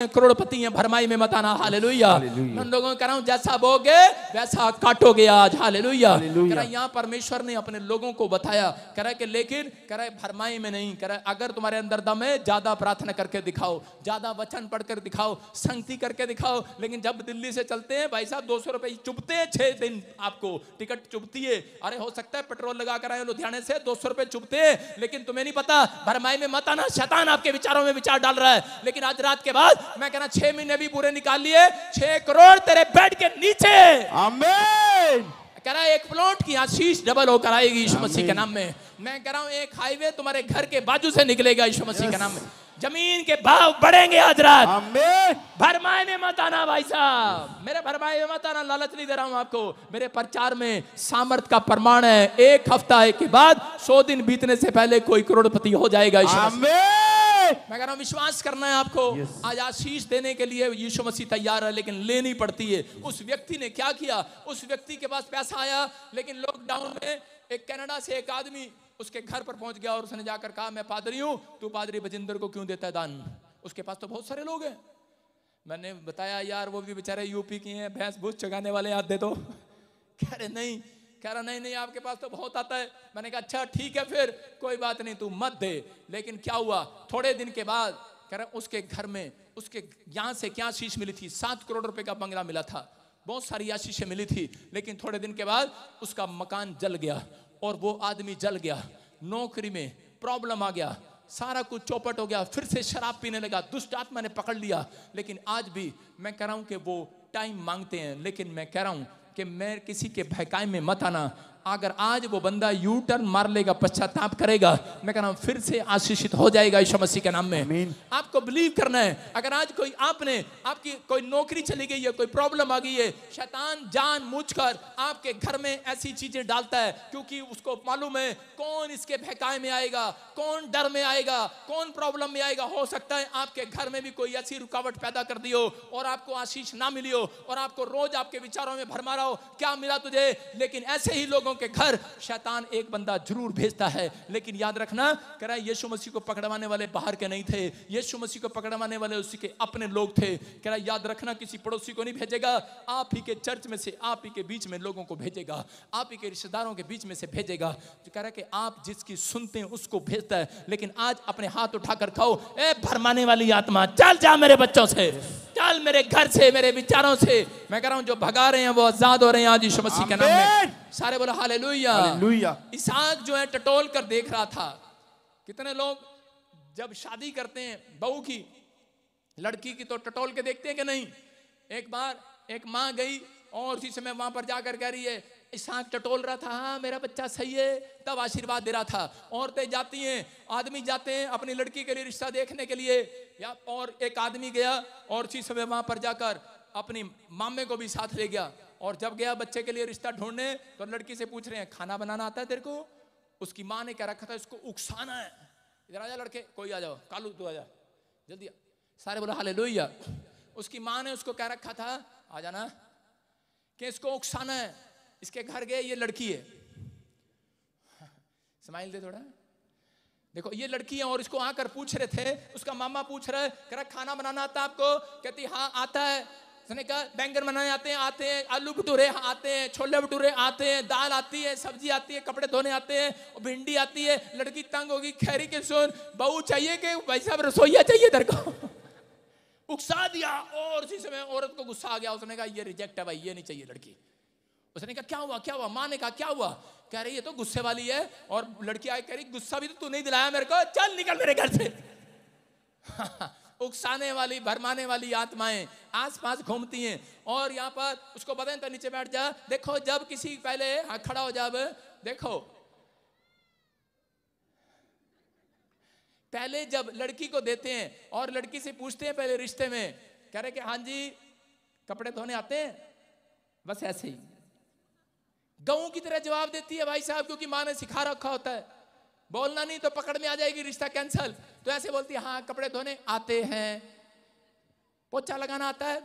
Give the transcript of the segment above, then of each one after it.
करोड़पति हैं, भरमाई में मत आना। हालेलुया। उन लोगों को कह रहा हूं जैसा बोगे वैसा काटोगे आज। हालेलुया। कह रहा यहाँ परमेश्वर ने अपने लोगों को बताया, कह रहा है कि लेकिन कह रहा है भरमाई में नहीं, कह रहा है अगर तुम्हारे अंदर दम है ज्यादा प्रार्थना करके दिखाओ, ज्यादा वचन पढ़कर दिखाओ, संगति करके दिखाओ। लेकिन जब दिल्ली से चलते हैं भाई साहब 200 रुपए चुभते हैं, 6 दिन आपको टिकट चुभती है। अरे हो सकता है पेट्रोल लगा कर आए लुधियाने से, 200 रुपए चुभते हैं, लेकिन तुम्हें नहीं पता भरमाई में मत आना। शैतान आपके विचारों में विचार डाल रहा है। लेकिन आज रात के बाद मैं कहना 6 महीने भी पूरे निकाल लिए, 6 करोड़ तेरे बेड के नीचे। आमीन। कह रहा है एक प्लॉट की आशीष डबल होकर आएगी यीशु मसीह के नाम में। मैं कह रहा हूं एक हाईवे तुम्हारे घर के बाजू से निकलेगा यीशु मसीह के नाम में। जमीन के भाव बढ़ेंगे आज रात। आमीन। भरमाई में मत आना भाई साहब, मेरे भरमाई में मत आना। लालच नहीं दे रहा हूं आपको, मेरे प्रचार में सामर्थ का प्रमाण है। एक हफ्ता के बाद 100 दिन बीतने से पहले कोई करोड़पति हो जाएगा। मैं कह रहा हूं विश्वास करना है आपको। आज आशीष देने के लिए यीशु मसीह तैयार है, लेकिन लेनी पड़ती है। उस व्यक्ति ने क्या किया, उस व्यक्ति के पास पैसा आया, लेकिन लॉकडाउन में एक कनाडा से एक आदमी उसके घर पर पहुंच गया और उसने जाकर कहा मैं पादरी हूं, तू पादरी बजिंदर को क्यों देता है दान? उसके पास तो बहुत सारे लोग हैं। मैंने बताया यार वो भी बेचारे यूपी की हैं, भैंस भूस चगाने वाले याद दे दो। कह रहे नहीं, कह रहा नहीं आपके पास तो बहुत आता है। मैंने कहा अच्छा ठीक है फिर कोई बात नहीं तू मत दे। लेकिन क्या हुआ, थोड़े दिन के बाद कह रहा उसके घर में उसके यहाँ से क्या आशीष मिली थी, 7 करोड़ रुपए का बंगला मिला था, बहुत सारी आशीषें मिली थी। लेकिन थोड़े दिन के बाद उसका मकान जल गया और वो आदमी जल गया। नौकरी में प्रॉब्लम आ गया, सारा कुछ चौपट हो गया, फिर से शराब पीने लगा, दुष्ट आत्मा ने पकड़ लिया। लेकिन आज भी मैं कह रहा हूं कि वो टाइम मांगते हैं, लेकिन मैं कह रहा हूं कि मैं किसी के भयकाय में मत आना। अगर आज वो बंदा यू टर्न मार लेगा, पश्चाताप करेगा, मैं कह रहा हूं फिर से आशीषित हो जाएगा यीशु मसीह के नाम में। आपको बिलीव करना है। अगर आज कोई आपकी कोई नौकरी चली गई है, कोई प्रॉब्लम आ गई है, शैतान जानबूझकर आपके घर में ऐसी चीजें डालता है क्योंकि उसको मालूम है कौन इसके भयकाय में आएगा, कौन डर में आएगा, कौन प्रॉब्लम में आएगा। हो सकता है आपके घर में भी कोई ऐसी रुकावट पैदा कर दी हो और आपको आशीष ना मिली हो और आपको रोज आपके विचारों में भरमा रहा हो क्या मिला तुझे। लेकिन ऐसे ही लोगों के घर शैतान एक बंदा जरूर भेजता है। लेकिन याद रखना, कह रहा है यीशु मसीह को पकड़वाने वाले बाहर के नहीं थे, यीशु मसीह को पकड़वाने वाले उसी के अपने लोग थे। कह रहा है याद रखना किसी पड़ोसी को नहीं भेजेगा, आप ही के चर्च में से, आप ही के बीच में लोगों को भेजेगा, आप ही के रिश्तेदारों के बीच में से भेजेगा। जो कह रहा है कि आप जिसकी सुनते हैं उसको भेजता है। लेकिन आज अपने हाथ उठाकर खाओ, ए भरमाने वाली आत्मा चल जा मेरे बच्चों से, चल मेरे घर से, मेरे विचारों से। मैं कह रहा हूं जो भगा रहे हैं वो आजाद हो रहे हैं आज यीशु मसीह के नाम में। सारे बोलो हालेलुया। इसहाक जो है टटोल कर देख रहा था। कितने लोग जब शादी करते हैं बहू की, लड़की की, तो टटोल के देखते हैं कि नहीं। एक बार एक माँ गई और उसी समय वहां पर जाकर कह रही है, इसहाक टटोल रहा था, हाँ मेरा बच्चा सही है, तब आशीर्वाद दे रहा था। औरतें जाती हैं, आदमी जाते हैं अपनी लड़की के लिए रिश्ता देखने के लिए, या और एक आदमी गया और उसी समय वहां पर जाकर अपनी मामे को भी साथ ले गया। और जब गया बच्चे के लिए रिश्ता ढूंढने तो लड़की से पूछ रहे हैं खाना बनाना आता है तेरे को? उसकी माँ ने कह रखा था इसको उकसाना है। इधर आ जा लड़के, कोई आ जाओ, कालू तू आ जा जल्दी। सारे बोला हालेलुया। उसकी माँ ने उसको कह रखा था आ जाना कि इसको उकसाना है। इसके घर गए, ये लड़की है, स्माइल दे थोड़ा, देखो ये लड़की है। और इसको आकर पूछ रहे थे, उसका मामा पूछ रहा है, कह रहा खाना बनाना आता है आपको? कहती हाँ आता है। उसने कहा बैंगन बनाने आते हैं? आते हैं। आलू भटूरे आते हैं, छोले भटूरे आते हैं, दाल आती है, सब्जी आती है, कपड़े धोने आते हैं, भिंडी आती है। लड़की तंग होगी, खैरी के सुन बहू चाहिए कि भाई साहब रसोईया चाहिए तेरे को? उकसा दिया और उसी समय औरत को गुस्सा आ गया। उसने कहा ये रिजेक्ट है भाई, ये नहीं चाहिए लड़की। उसने कहा क्या हुआ क्या हुआ? माँ ने कहा क्या हुआ? कह रही ये तो गुस्से वाली है। और लड़की आई कह रही गुस्सा भी तो तू नहीं दिलाया मेरे को, चल निकल मेरे घर से। उकसाने वाली भरमाने वाली आत्माएं आसपास घूमती हैं। और यहाँ पर उसको बताएं तो नीचे बैठ जा। देखो जब किसी पहले खड़ा हो, जब देखो पहले जब लड़की को देते हैं और लड़की से पूछते हैं पहले रिश्ते में, कह रहे कि हाँ जी कपड़े धोने आते हैं, बस ऐसे ही गऊ की तरह जवाब देती है भाई साहब, क्योंकि माँ ने सिखा रखा होता है बोलना नहीं तो पकड़ में आ जाएगी, रिश्ता कैंसल। तो ऐसे बोलती है हाँ कपड़े धोने आते हैं, पोछा लगाना आता है,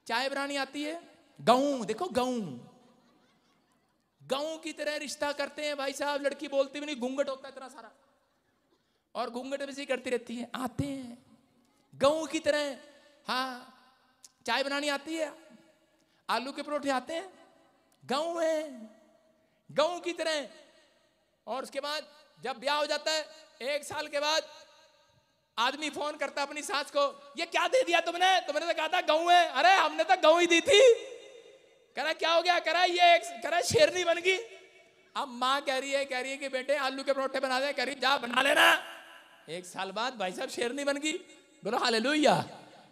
चाय बनानी आती है। गऊ देखो गऊ की तरह रिश्ता करते हैं भाई साहब। लड़की बोलती भी नहीं, घूंघट होता है इतना सारा और घूंघट में से करती रहती है आते हैं। गऊ की तरह। हाँ, चाय बनानी आती है, आलू के परोठे आते हैं, गऊ है, गऊ की तरह। और उसके बाद जब ब्याह हो जाता है, 1 साल के बाद आदमी फोन करता है अपनी सास को, ये क्या दे दिया तुमने? तुमने तो कहा था गऊ है। अरे हमने तो गऊ ही दी थी। कह रहा क्या हो गया? कह रहा ये कह रहा शेरनी बन गई। अब माँ कह रही है कि बेटे आलू के परोठे बना दे। कह रही जा बना लेना। 1 साल बाद भाई साहब शेरनी बन गई। बोलो हालेलुया।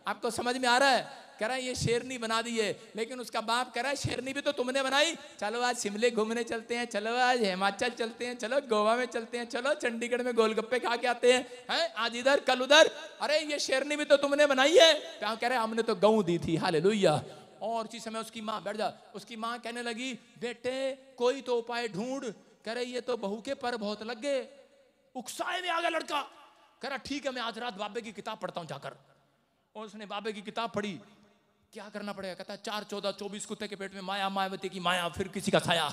आपको समझ में आ रहा है? कह रहा है ये शेरनी बना दी है। लेकिन उसका बाप कह रहा है शेरनी भी तो तुमने बनाई। चलो आज शिमले घूमने चलते हैं, चलो आज हिमाचल चलते हैं, चलो गोवा में चलते हैं, चलो चंडीगढ़ में गोलगप्पे खा के आते हैं, आज इधर कल उधर। अरे ये शेरनी भी तो तुमने बनाई है। क्या कह रहे हमने तो गऊ दी थी। हालेलुया। और उसी समय उसकी माँ बैठ जा, उसकी माँ कहने लगी बेटे कोई तो उपाय ढूंढ। कह रहे ये तो बहू के पर बहुत लग गए। उकसाए में आ गया लड़का। कह रहा ठीक है मैं आज रात बाबे की किताब पढ़ता हूं जाकर। और उसने बाबे की किताब पढ़ी। क्या करना पड़ेगा? कहता 4, 14, 24 कुत्ते के पेट में माया, मायावती की माया, फिर किसी का छाया।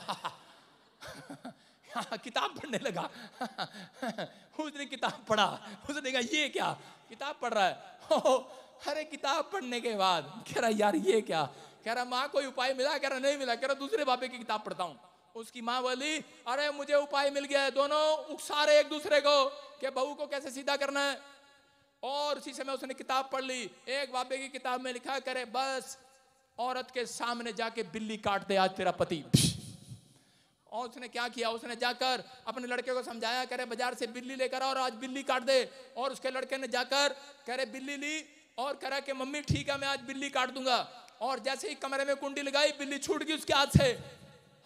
किताब पढ़ने लगा। उसने किताब पढ़ा। उसने कहा ये क्या किताब पढ़ रहा है? अरे किताब पढ़ने के बाद कह रहा यार ये क्या? कह रहा माँ कोई उपाय मिला? कह रहा नहीं मिला। कह रहा दूसरे बाबे की किताब पढ़ता हूँ। उसकी माँ बोली अरे मुझे उपाय मिल गया है। दोनों उकसा रहे एक दूसरे को कि बहू को कैसे सीधा करना है। और उसी समय उसने किताब पढ़ ली। एक बाबे की किताब में लिखा करे बस औरत के सामने जाके बिल्ली काट दे आज तेरा पति। और उसने क्या किया? उसने जाकर अपने लड़के को समझाया करे बाजार से बिल्ली लेकर और आज बिल्ली काट दे। और उसके लड़के ने जाकर करे बिल्ली ली और करा कि मम्मी ठीक है मैं आज बिल्ली काट दूंगा। और जैसे ही कमरे में कुंडी लगाई बिल्ली छूट गई उसके हाथ से।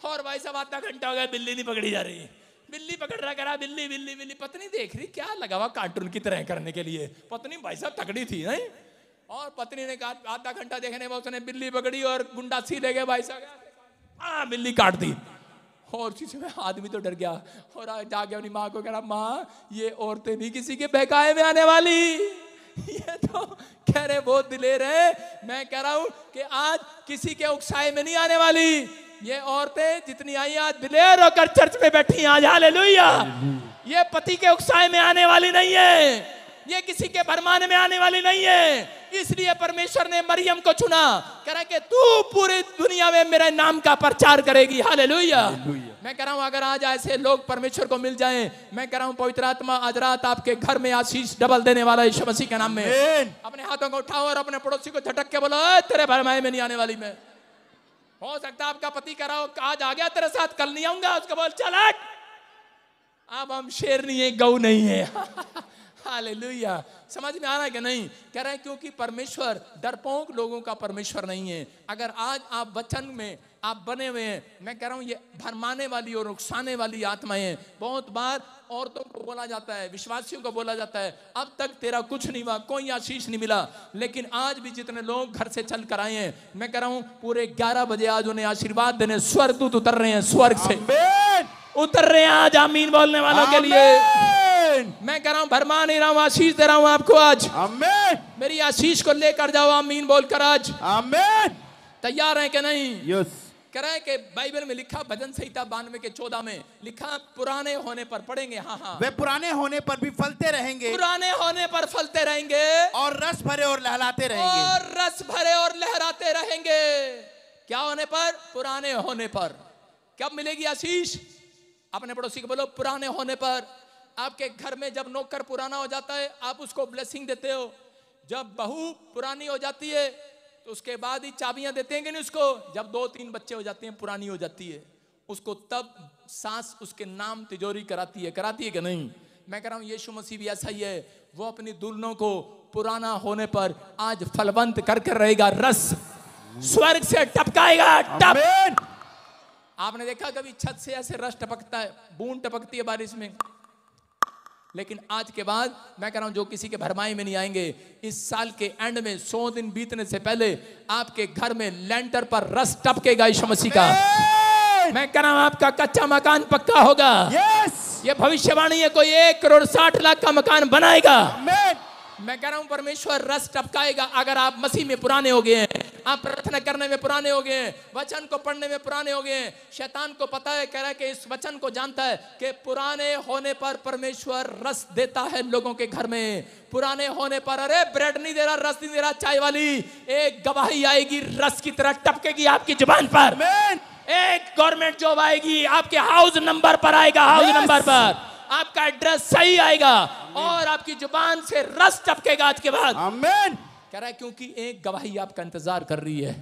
और भाई साहब आधा घंटा हो गया बिल्ली नहीं पकड़ी जा रही। बिल्ली पकड़ रहा करा बिल्ली बिल्ली बिल्ली। पत्नी देख रही क्या लगा हुआ कार्टून की तरह करने के लिए। पत्नी भाई साहब तकड़ी थी नहीं। और पत्नी ने कहा आधा घंटा देखने में उसने बिल्ली पकड़ी और गुंडा सी ले गए भाई साहब बिल्ली काट दी। और उसी समय आदमी तो डर गया और जाके अपनी माँ को कह रहा माँ ये औरतें नहीं किसी के बहकाए में आने वाली। ये तो कह रहे बहुत दिलेर है। मैं कह रहा हूं कि आज किसी के उकसाए में नहीं आने वाली। ये औरतें जितनी आई आज दिलेर होकर चर्च में बैठी आज। हालेलुया। ये पति के उकसाए में आने वाली नहीं है। ये किसी के भरमाने में आने वाली नहीं है। इसलिए परमेश्वर ने मरियम को चुना। कह रहा कि तू पूरी दुनिया में मेरे नाम का प्रचार करेगी। हालेलुया। मैं कह रहा हूं अगर आज ऐसे लोग परमेश्वर को मिल जाएं, मैं कह रहा हूं पवित्र आत्मा आज रात आपके घर में आशीष डबल देने वाला है यीशु मसीह के नाम में। अपने हाथों को उठाओ और अपने पड़ोसी को झटक के बोलो तेरे भरमाए में नहीं आने वाली मैं। हो सकता है आपका पति कह रहा हो आज आ गया तेरे साथ कल नहीं आऊंगा। उसको बोल चल हट। अब हम शेर नहीं है गऊ नहीं है। हालेलुया। समझ में आ रहा है कि नहीं? कह रहे हैं क्योंकि परमेश्वर डरपोक लोगों का परमेश्वर नहीं है। अगर आज आप वचन में आप बने हुए हैं, मैं कह रहा हूं ये भरमाने वाली और उकसाने वाली आत्माएं। बहुत बार औरतों को बोला जाता है, विश्वासियों को बोला जाता है अब तक तेरा कुछ नहीं हुआ, कोई आशीष नहीं मिला। लेकिन आज भी जितने लोग घर से चल कर आए हैं, मैं कह रहा हूं पूरे 11 बजे आज उन्हें आशीर्वाद देने स्वर्गदूत उतर रहे हैं। स्वर्ग से उतर रहे हैं आज आमीन बोलने वालों के लिए। मैं कह रहा हूं भरमा नहीं रहा हूं, आशीष दे रहा हूं आपको आज। आमीन। मेरी आशीष को लेकर जाओ आमीन बोलकर आज। आमीन। तैयार हैं कि नहीं? यस। कह रहा है कि बाइबल में लिखा भजन संहिता 92 के 14 में लिखा पुराने होने पर पढ़ेंगे। हाँ हाँ वे पुराने होने पर भी फलते रहेंगे। पुराने होने पर फलते रहेंगे और रस भरे और लहराते रहेंगे। और रस भरे और लहराते रहेंगे। क्या होने पर? पुराने होने पर। कब मिलेगी आशीष? अपने पड़ोसी को बोलो पुराने होने पर। आपके घर में जब नौकर पुराना हो जाता है आप उसको ब्लेसिंग देते हो। जब बहू पुरानी हो जाती है तो उसके बाद ही चाबियां देते हैं कि नहीं उसको। जब 2-3 बच्चे हो जाते हैं पुरानी हो जाती है उसको, तब सास उसके नाम तिजोरी कराती है कि नहीं? मैं कह रहा हूं यीशु मसीह भी ऐसा ही है। वो अपनी दुल्हनों को पुराना होने पर आज फलवंत कर रहेगा। रस स्वर्ग से टपकाएगा। टप। आपने देखा कभी छत से ऐसे रस टपकता है, बूंद टपकती है बारिश में। लेकिन आज के बाद मैं कह रहा हूं जो किसी के भरमाई में नहीं आएंगे, इस साल के एंड में 100 दिन बीतने से पहले आपके घर में लेंटर पर रस टपकेगा यीशु मसीह का। मैं कह रहा हूं आपका कच्चा मकान पक्का होगा। ये भविष्यवाणी है। कोई 1,60,00,000 का मकान बनाएगा। मैं कह रहा हूं परमेश्वर रस टपकाएगा। अगर आप मसीह में पुराने हो गए हैं, आप प्रार्थना करने में पुराने हो गए हैं, वचन को पढ़ने में पुराने हो गए हैं। शैतान को पता है, कह रहा है कि इस वचन को जानता है कि पुराने होने पर परमेश्वर रस देता है लोगों के घर में। पुराने होने पर, अरे ब्रेड नहीं दे रहा, रस नहीं दे रहा, चाय वाली, एक गवाही आएगी रस की तरह टपकेगी आपकी जुबान पर। एक गवर्नमेंट जॉब आएगी, आपके हाउस नंबर पर आएगा, हाउस नंबर पर आपका एड्रेस सही आएगा और आपकी जुबान से रस टपकेगा आज के बाद। आमीन। कह रहा है क्योंकि एक गवाही आपका इंतजार कर रही है,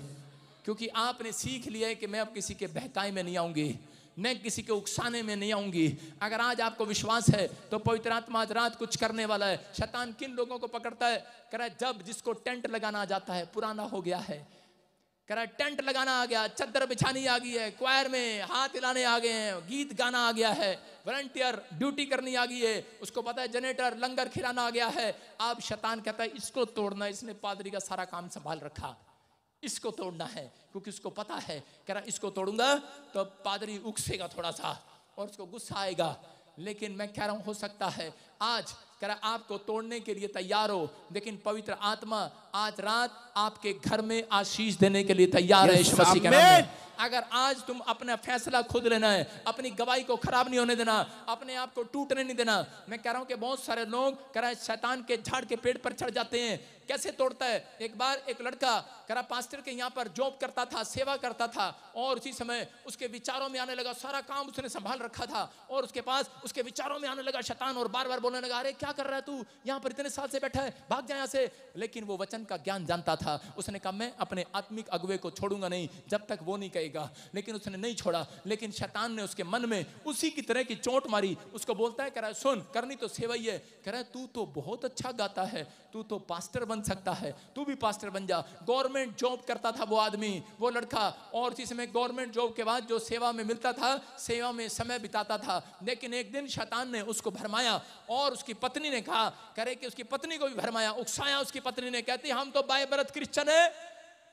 क्योंकि आपने सीख लिया है कि मैं अब किसी के बहकाए में नहीं आऊंगी, मैं किसी के उकसाने में नहीं आऊंगी। अगर आज आपको विश्वास है तो पवित्र आत्मा आज रात कुछ करने वाला है। शैतान किन लोगों को पकड़ता है? कह रहा है जब जिसको टेंट लगाना आ जाता है, पुराना हो गया है, कह रहा है टेंट लगाना आ गया, चद्दर बिछानी आ गई है, क्वायर में हाथ हिलाने आ गए हैं, गीत गाना आ गया है, वॉलंटियर ड्यूटी करनी आ गई है, उसको पता है जनरेटर लंगर खिलाना आ गया है। अब शैतान कहता है इसको तोड़ना, इसने पादरी का सारा काम संभाल रखा, इसको तोड़ना है, क्योंकि उसको पता है, कह रहा इसको तोड़ूंगा तो पादरी उकसेगा थोड़ा सा और उसको गुस्सा आएगा। लेकिन मैं कह रहा हूं हो सकता है आज कह रहा आपको तोड़ने के लिए तैयार हो, लेकिन पवित्र आत्मा आज रात आपके घर में आशीष देने के लिए तैयार है यीशु मसीह के नाम में। अगर आज तुम अपना फैसला खुद लेना है, अपनी गवाही को खराब नहीं होने देना, अपने आप को टूटने नहीं देना। मैं कह रहा हूं कि बहुत सारे लोग कह रहा है शैतान के झाड़ के पेड़ पर चढ़ जाते हैं। कैसे तोड़ता है? एक बार एक लड़का कह रहा पास्टर के यहाँ पर जॉब करता था, सेवा करता था, और उसी समय उसके विचारों में आने लगा, सारा काम उसने संभाल रखा था और उसके पास उसके विचारों में आने लगा शैतान और बार बार बोलने लगा, अरे क्या कर रहा है तू, यहाँ पर इतने साल से बैठा है, भाग जा यहाँ से। लेकिन वो वचन का ज्ञान जानता था। उसने कहा मैं अपने आत्मिक अगुवे को छोड़ूंगा नहीं जब तक वो नहीं कहेगा। लेकिन उसने नहीं छोड़ा। लेकिन शैतान ने उसके मन में उसी की तरह की चोट मारी। उसको बोलता है, कह रहा है सुन, करनी तो सेवा ही है, कह रहा है तू तो बहुत अच्छा गाता है, तू तो पास्टर बन सकता है, तू भी पास्टर बन जा। गवर्नमेंट जॉब करता था वो आदमी, वो लड़का, और इसी समय गवर्नमेंट जॉब के बाद जो सेवा में मिलता था, सेवा में समय बिताता था। लेकिन एक दिन शैतान ने उसको भरमाया और उसकी पत्नी ने कहा, करे कि उसकी पत्नी को भी भरमाया, उकसाया। उसकी पत्नी ने कहती हम तो बाय बर्थ क्रिश्चियन है,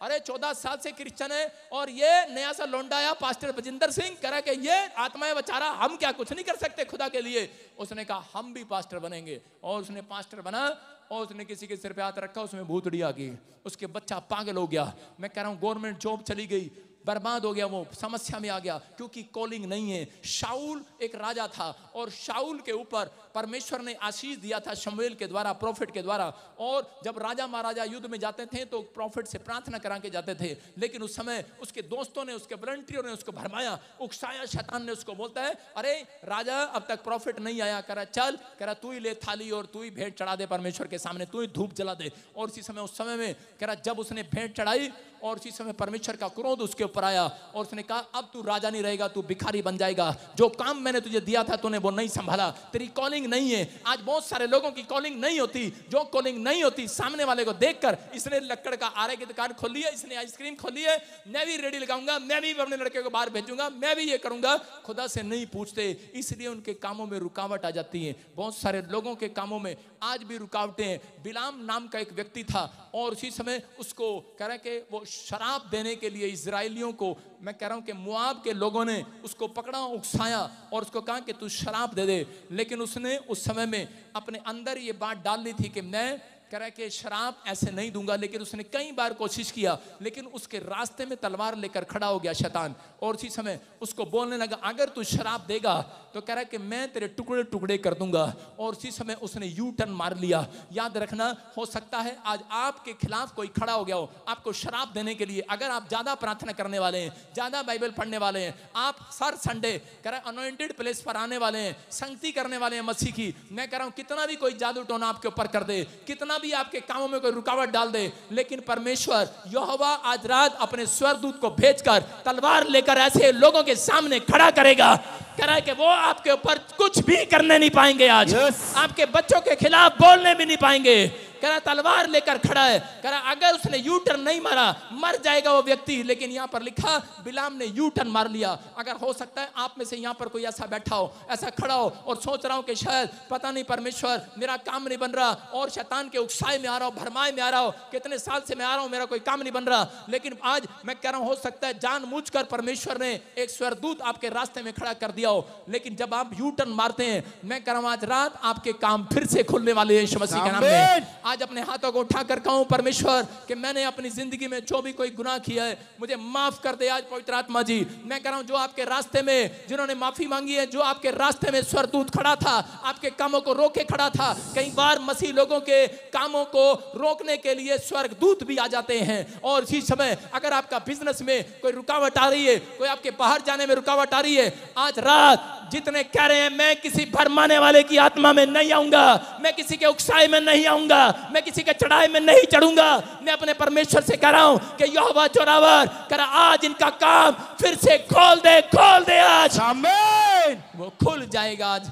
अरे 14 साल से क्रिश्चियन है, और ये नया सा लौंडा आया पास्टर बजिंदर सिंह, कह कि ये आत्माएं बेचारा, हम क्या कुछ नहीं कर सकते खुदा के लिए। उसने कहा हम भी पास्टर बनेंगे, और उसने पास्टर बना और उसने किसी के सिर पे हाथ रखा, उसमें भूतड़ी आ गई, उसके बच्चा पागल हो गया। मैं कह रहा हूं गवर्नमेंट जॉब चली गई, बर्बाद हो गया, वो समस्या में आ गया क्योंकि कॉलिंग नहीं है। शाऊल एक राजा था और शाऊल के ऊपर परमेश्वर ने आशीष दिया था शमूएल के द्वारा, प्रॉफिट के द्वारा। और जब राजा महाराजा युद्ध में जाते थे तो प्रॉफिट से प्रार्थना करा के जाते थे। लेकिन उस समय उसके दोस्तों ने, उसके वॉलंटियरों ने उसको भरमाया, उकसाया। शैतान ने उसको बोलता है, अरे राजा अब तक प्रॉफिट नहीं आया, करा चल, करा तू ही ले थाली और तू ही भेंट चढ़ा दे परमेश्वर के सामने, तू ही धूप जला दे। और इसी समय, उस समय में करा जब उसने भेंट चढ़ाई और इसी समय परमेश्वर का क्रोध उसके ऊपर आया और उसने कहा अब तू राजा नहीं रहेगा, तू भिखारी बन जाएगा। जो काम मैंने तुझे दिया था तूने वो नहीं संभाला, तेरी कॉलिंग नहीं है। आज बहुत सारे लोगों की कॉलिंग नहीं होती। जो कॉलिंग नहीं होती, सामने वाले को देखकर, इसने लक्कड़ का आरे की दुकान खोली है, इसने आइसक्रीम खोली है, मैं भी रेडी लगाऊंगा, मैं भी अपने लड़के को बाहर भेजूंगा, मैं भी ये करूंगा। खुदा से नहीं पूछते, इसलिए उनके कामों में रुकावट आ जाती है। बहुत सारे लोगों के कामों में आज भी रुकावटें हैं। बिलाम नाम का एक व्यक्ति था और उसी समय उसको कह रहे कि वो शराब देने के लिए इजराइलियों को, मैं कह रहा हूं कि मुआब के लोगों ने उसको पकड़ा, उकसाया और उसको कहा कि तू शराब दे दे। लेकिन उसने उस समय में अपने अंदर ये बात डाल ली थी कि मैं कह रहा है कि शराब ऐसे नहीं दूंगा। लेकिन उसने कई बार कोशिश किया, लेकिन उसके रास्ते में तलवार लेकर खड़ा हो गया शैतान और उसी समय उसको बोलने लगा, अगर तू शराब देगा तो कह रहा है कि मैं तेरे टुकड़े टुकड़े कर दूंगा। और उसी समय उसने यू टर्न मार लिया। याद रखना, हो सकता है आज आपके खिलाफ कोई खड़ा हो गया हो आपको शराब देने के लिए। अगर आप ज्यादा प्रार्थना करने वाले हैं, ज्यादा बाइबल पढ़ने वाले हैं, आप हर संडे कह रहा है अनॉइंटेड प्लेस पर आने वाले हैं, संगति करने वाले हैं मसीह की, मैं कह रहा हूं कितना भी कोई जादू टोना आपके ऊपर कर दे, कितना भी आपके कामों में कोई रुकावट डाल दे, लेकिन परमेश्वर यहोवा आज रात अपने स्वर्गदूत को भेजकर तलवार लेकर ऐसे लोगों के सामने खड़ा करेगा, कह रहा है कि वो आपके ऊपर कुछ भी करने नहीं पाएंगे। आज आपके बच्चों के खिलाफ बोलने भी नहीं पाएंगे। कह रहा तलवार लेकर खड़ा है। कह रहा अगर उसने यू टर्न नहीं मारा मर जाएगा वो व्यक्ति। लेकिन यहाँ पर लिखा बिलाम ने यू टर्न मार लिया। अगर हो सकता है आप में से यहाँ पर कोई ऐसा बैठा हो, ऐसा खड़ा हो और सोच रहा हो कि शायद पता नहीं परमेश्वर मेरा काम नहीं बन रहा और शैतान के उकसाए में आ रहा हो, भरमाए में आ रहा हो, कितने साल से मैं आ रहा हूँ, मेरा कोई काम नहीं बन रहा। लेकिन आज मैं कह रहा हूँ हो सकता है जानबूझकर परमेश्वर ने एक स्वर्गदूत आपके रास्ते में खड़ा कर दिया हो। लेकिन जब आप यू टर्न मारते हैं, मैं कह रहा हूँ आज रात आपके काम फिर से खुलने वाले हैं यीशु मसीह के नाम में। आज अपने हाथों को उठाकर कहूं परमेश्वर कि मैंने अपनी जिंदगी में जो भी कोई गुनाह किया है मुझे माफ कर दे आज पवित्र आत्मा जी। मैं कह रहा हूं जो आपके रास्ते में जिन्होंने माफी मांगी है, जो आपके रास्ते में स्वर्गदूत खड़ा था, आपके कामों को रोके खड़ा था। कई बार मसीह लोगों के कामों को रोकने के लिए स्वर्गदूत भी आ जाते हैं। और इसी समय अगर आपका बिजनेस में कोई रुकावट आ रही है, कोई आपके बाहर जाने में रुकावट आ रही है, आज रात जितने कह रहे हैं मैं किसी भरमाने वाले की आत्मा में नहीं आऊंगा, मैं किसी के उकसाए में नहीं आऊंगा, मैं किसी के चढ़ाए में नहीं चढ़ूंगा, मैं अपने परमेश्वर से कह रहा हूं कि यहोवा जोरावर कर आज इनका काम फिर से खोल दे आज। आमीन। वो खुल जाएगा आज।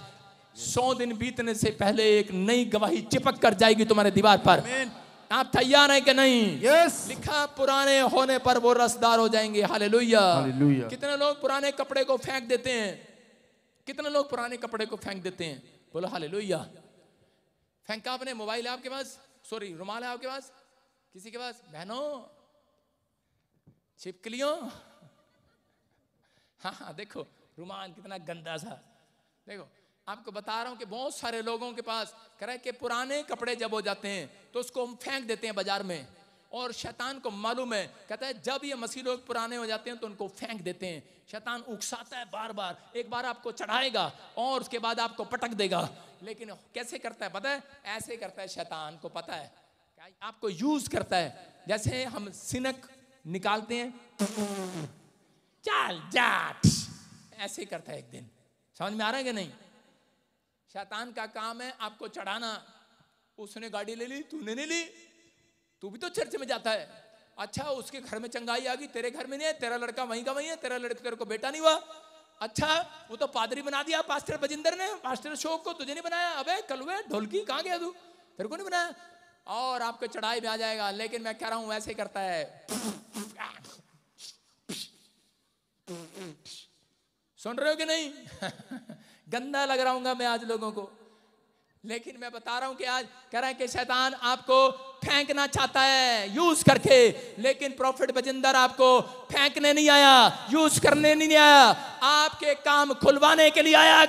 100 दिन बीतने से पहले एक नई गवाही चिपक कर जाएगी तुम्हारे दीवार पर। आप तैयार हैं कि नहीं? यस। लिखा पुराने होने पर वो रसदार हो जाएंगे। हालेलुया। हालेलुया। कितने लोग पुराने कपड़े को फेंक देते हैं? कितने लोग पुराने कपड़े को फेंक देते हैं? बोलो हालेलुया। फेंका आपने? मोबाइल है आपके पास, सॉरी रुमाल है आपके पास, किसी के पास? बहनों, छिपकलियों, हाँ देखो रुमाल कितना गंदा सा। देखो आपको बता रहा हूं कि बहुत सारे लोगों के पास कह रहे कि पुराने कपड़े जब हो जाते हैं तो उसको हम फेंक देते हैं बाजार में। और शैतान को मालूम है, कहता है जब ये मसीह लोग पुराने हो जाते हैं तो उनको फेंक देते हैं। शैतान उकसाता है बार बार, एक बार आपको चढ़ाएगा और उसके बाद आपको पटक देगा। लेकिन कैसे करता है पता है? ऐसे करता है शैतान को पता है, आपको यूज करता है। जैसे हम सिनक निकालते हैं, चल जाट, ऐसे करता है एक दिन। समझ में आ रहा है कि नहीं? शैतान का काम है आपको चढ़ाना। उसने गाड़ी ले ली, तूने नहीं ली, तू भी तो चर्च में जाता है। अच्छा उसके घर में चंगाई आ गई, तेरे घर में नहीं है, तेरा लड़का वहीं का वहीं है, तेरे को बेटा नहीं हुआ। अच्छा वो तो पादरी बना दिया पास्टर बजिंदर ने, पास्टर अशोक को, तुझे नहीं बनाया। अबे कलवे ढोलकी कहाँ गया तू, तेरे को नहीं बनाया। और आपके चढ़ाई में आ जाएगा। लेकिन मैं कह रहा हूं वैसे करता है। सुन रहे हो कि नहीं? गंदा लग रहा हूं मैं आज लोगों को, लेकिन मैं बता रहा हूं कि आज कह रहा है कि शैतान आपको फेंकना चाहता है यूज करके। लेकिन प्रॉफिट बजिंदर आपको फेंकने नहीं आया, यूज करने नहीं आया, आपके काम खुलवाने के लिए आया।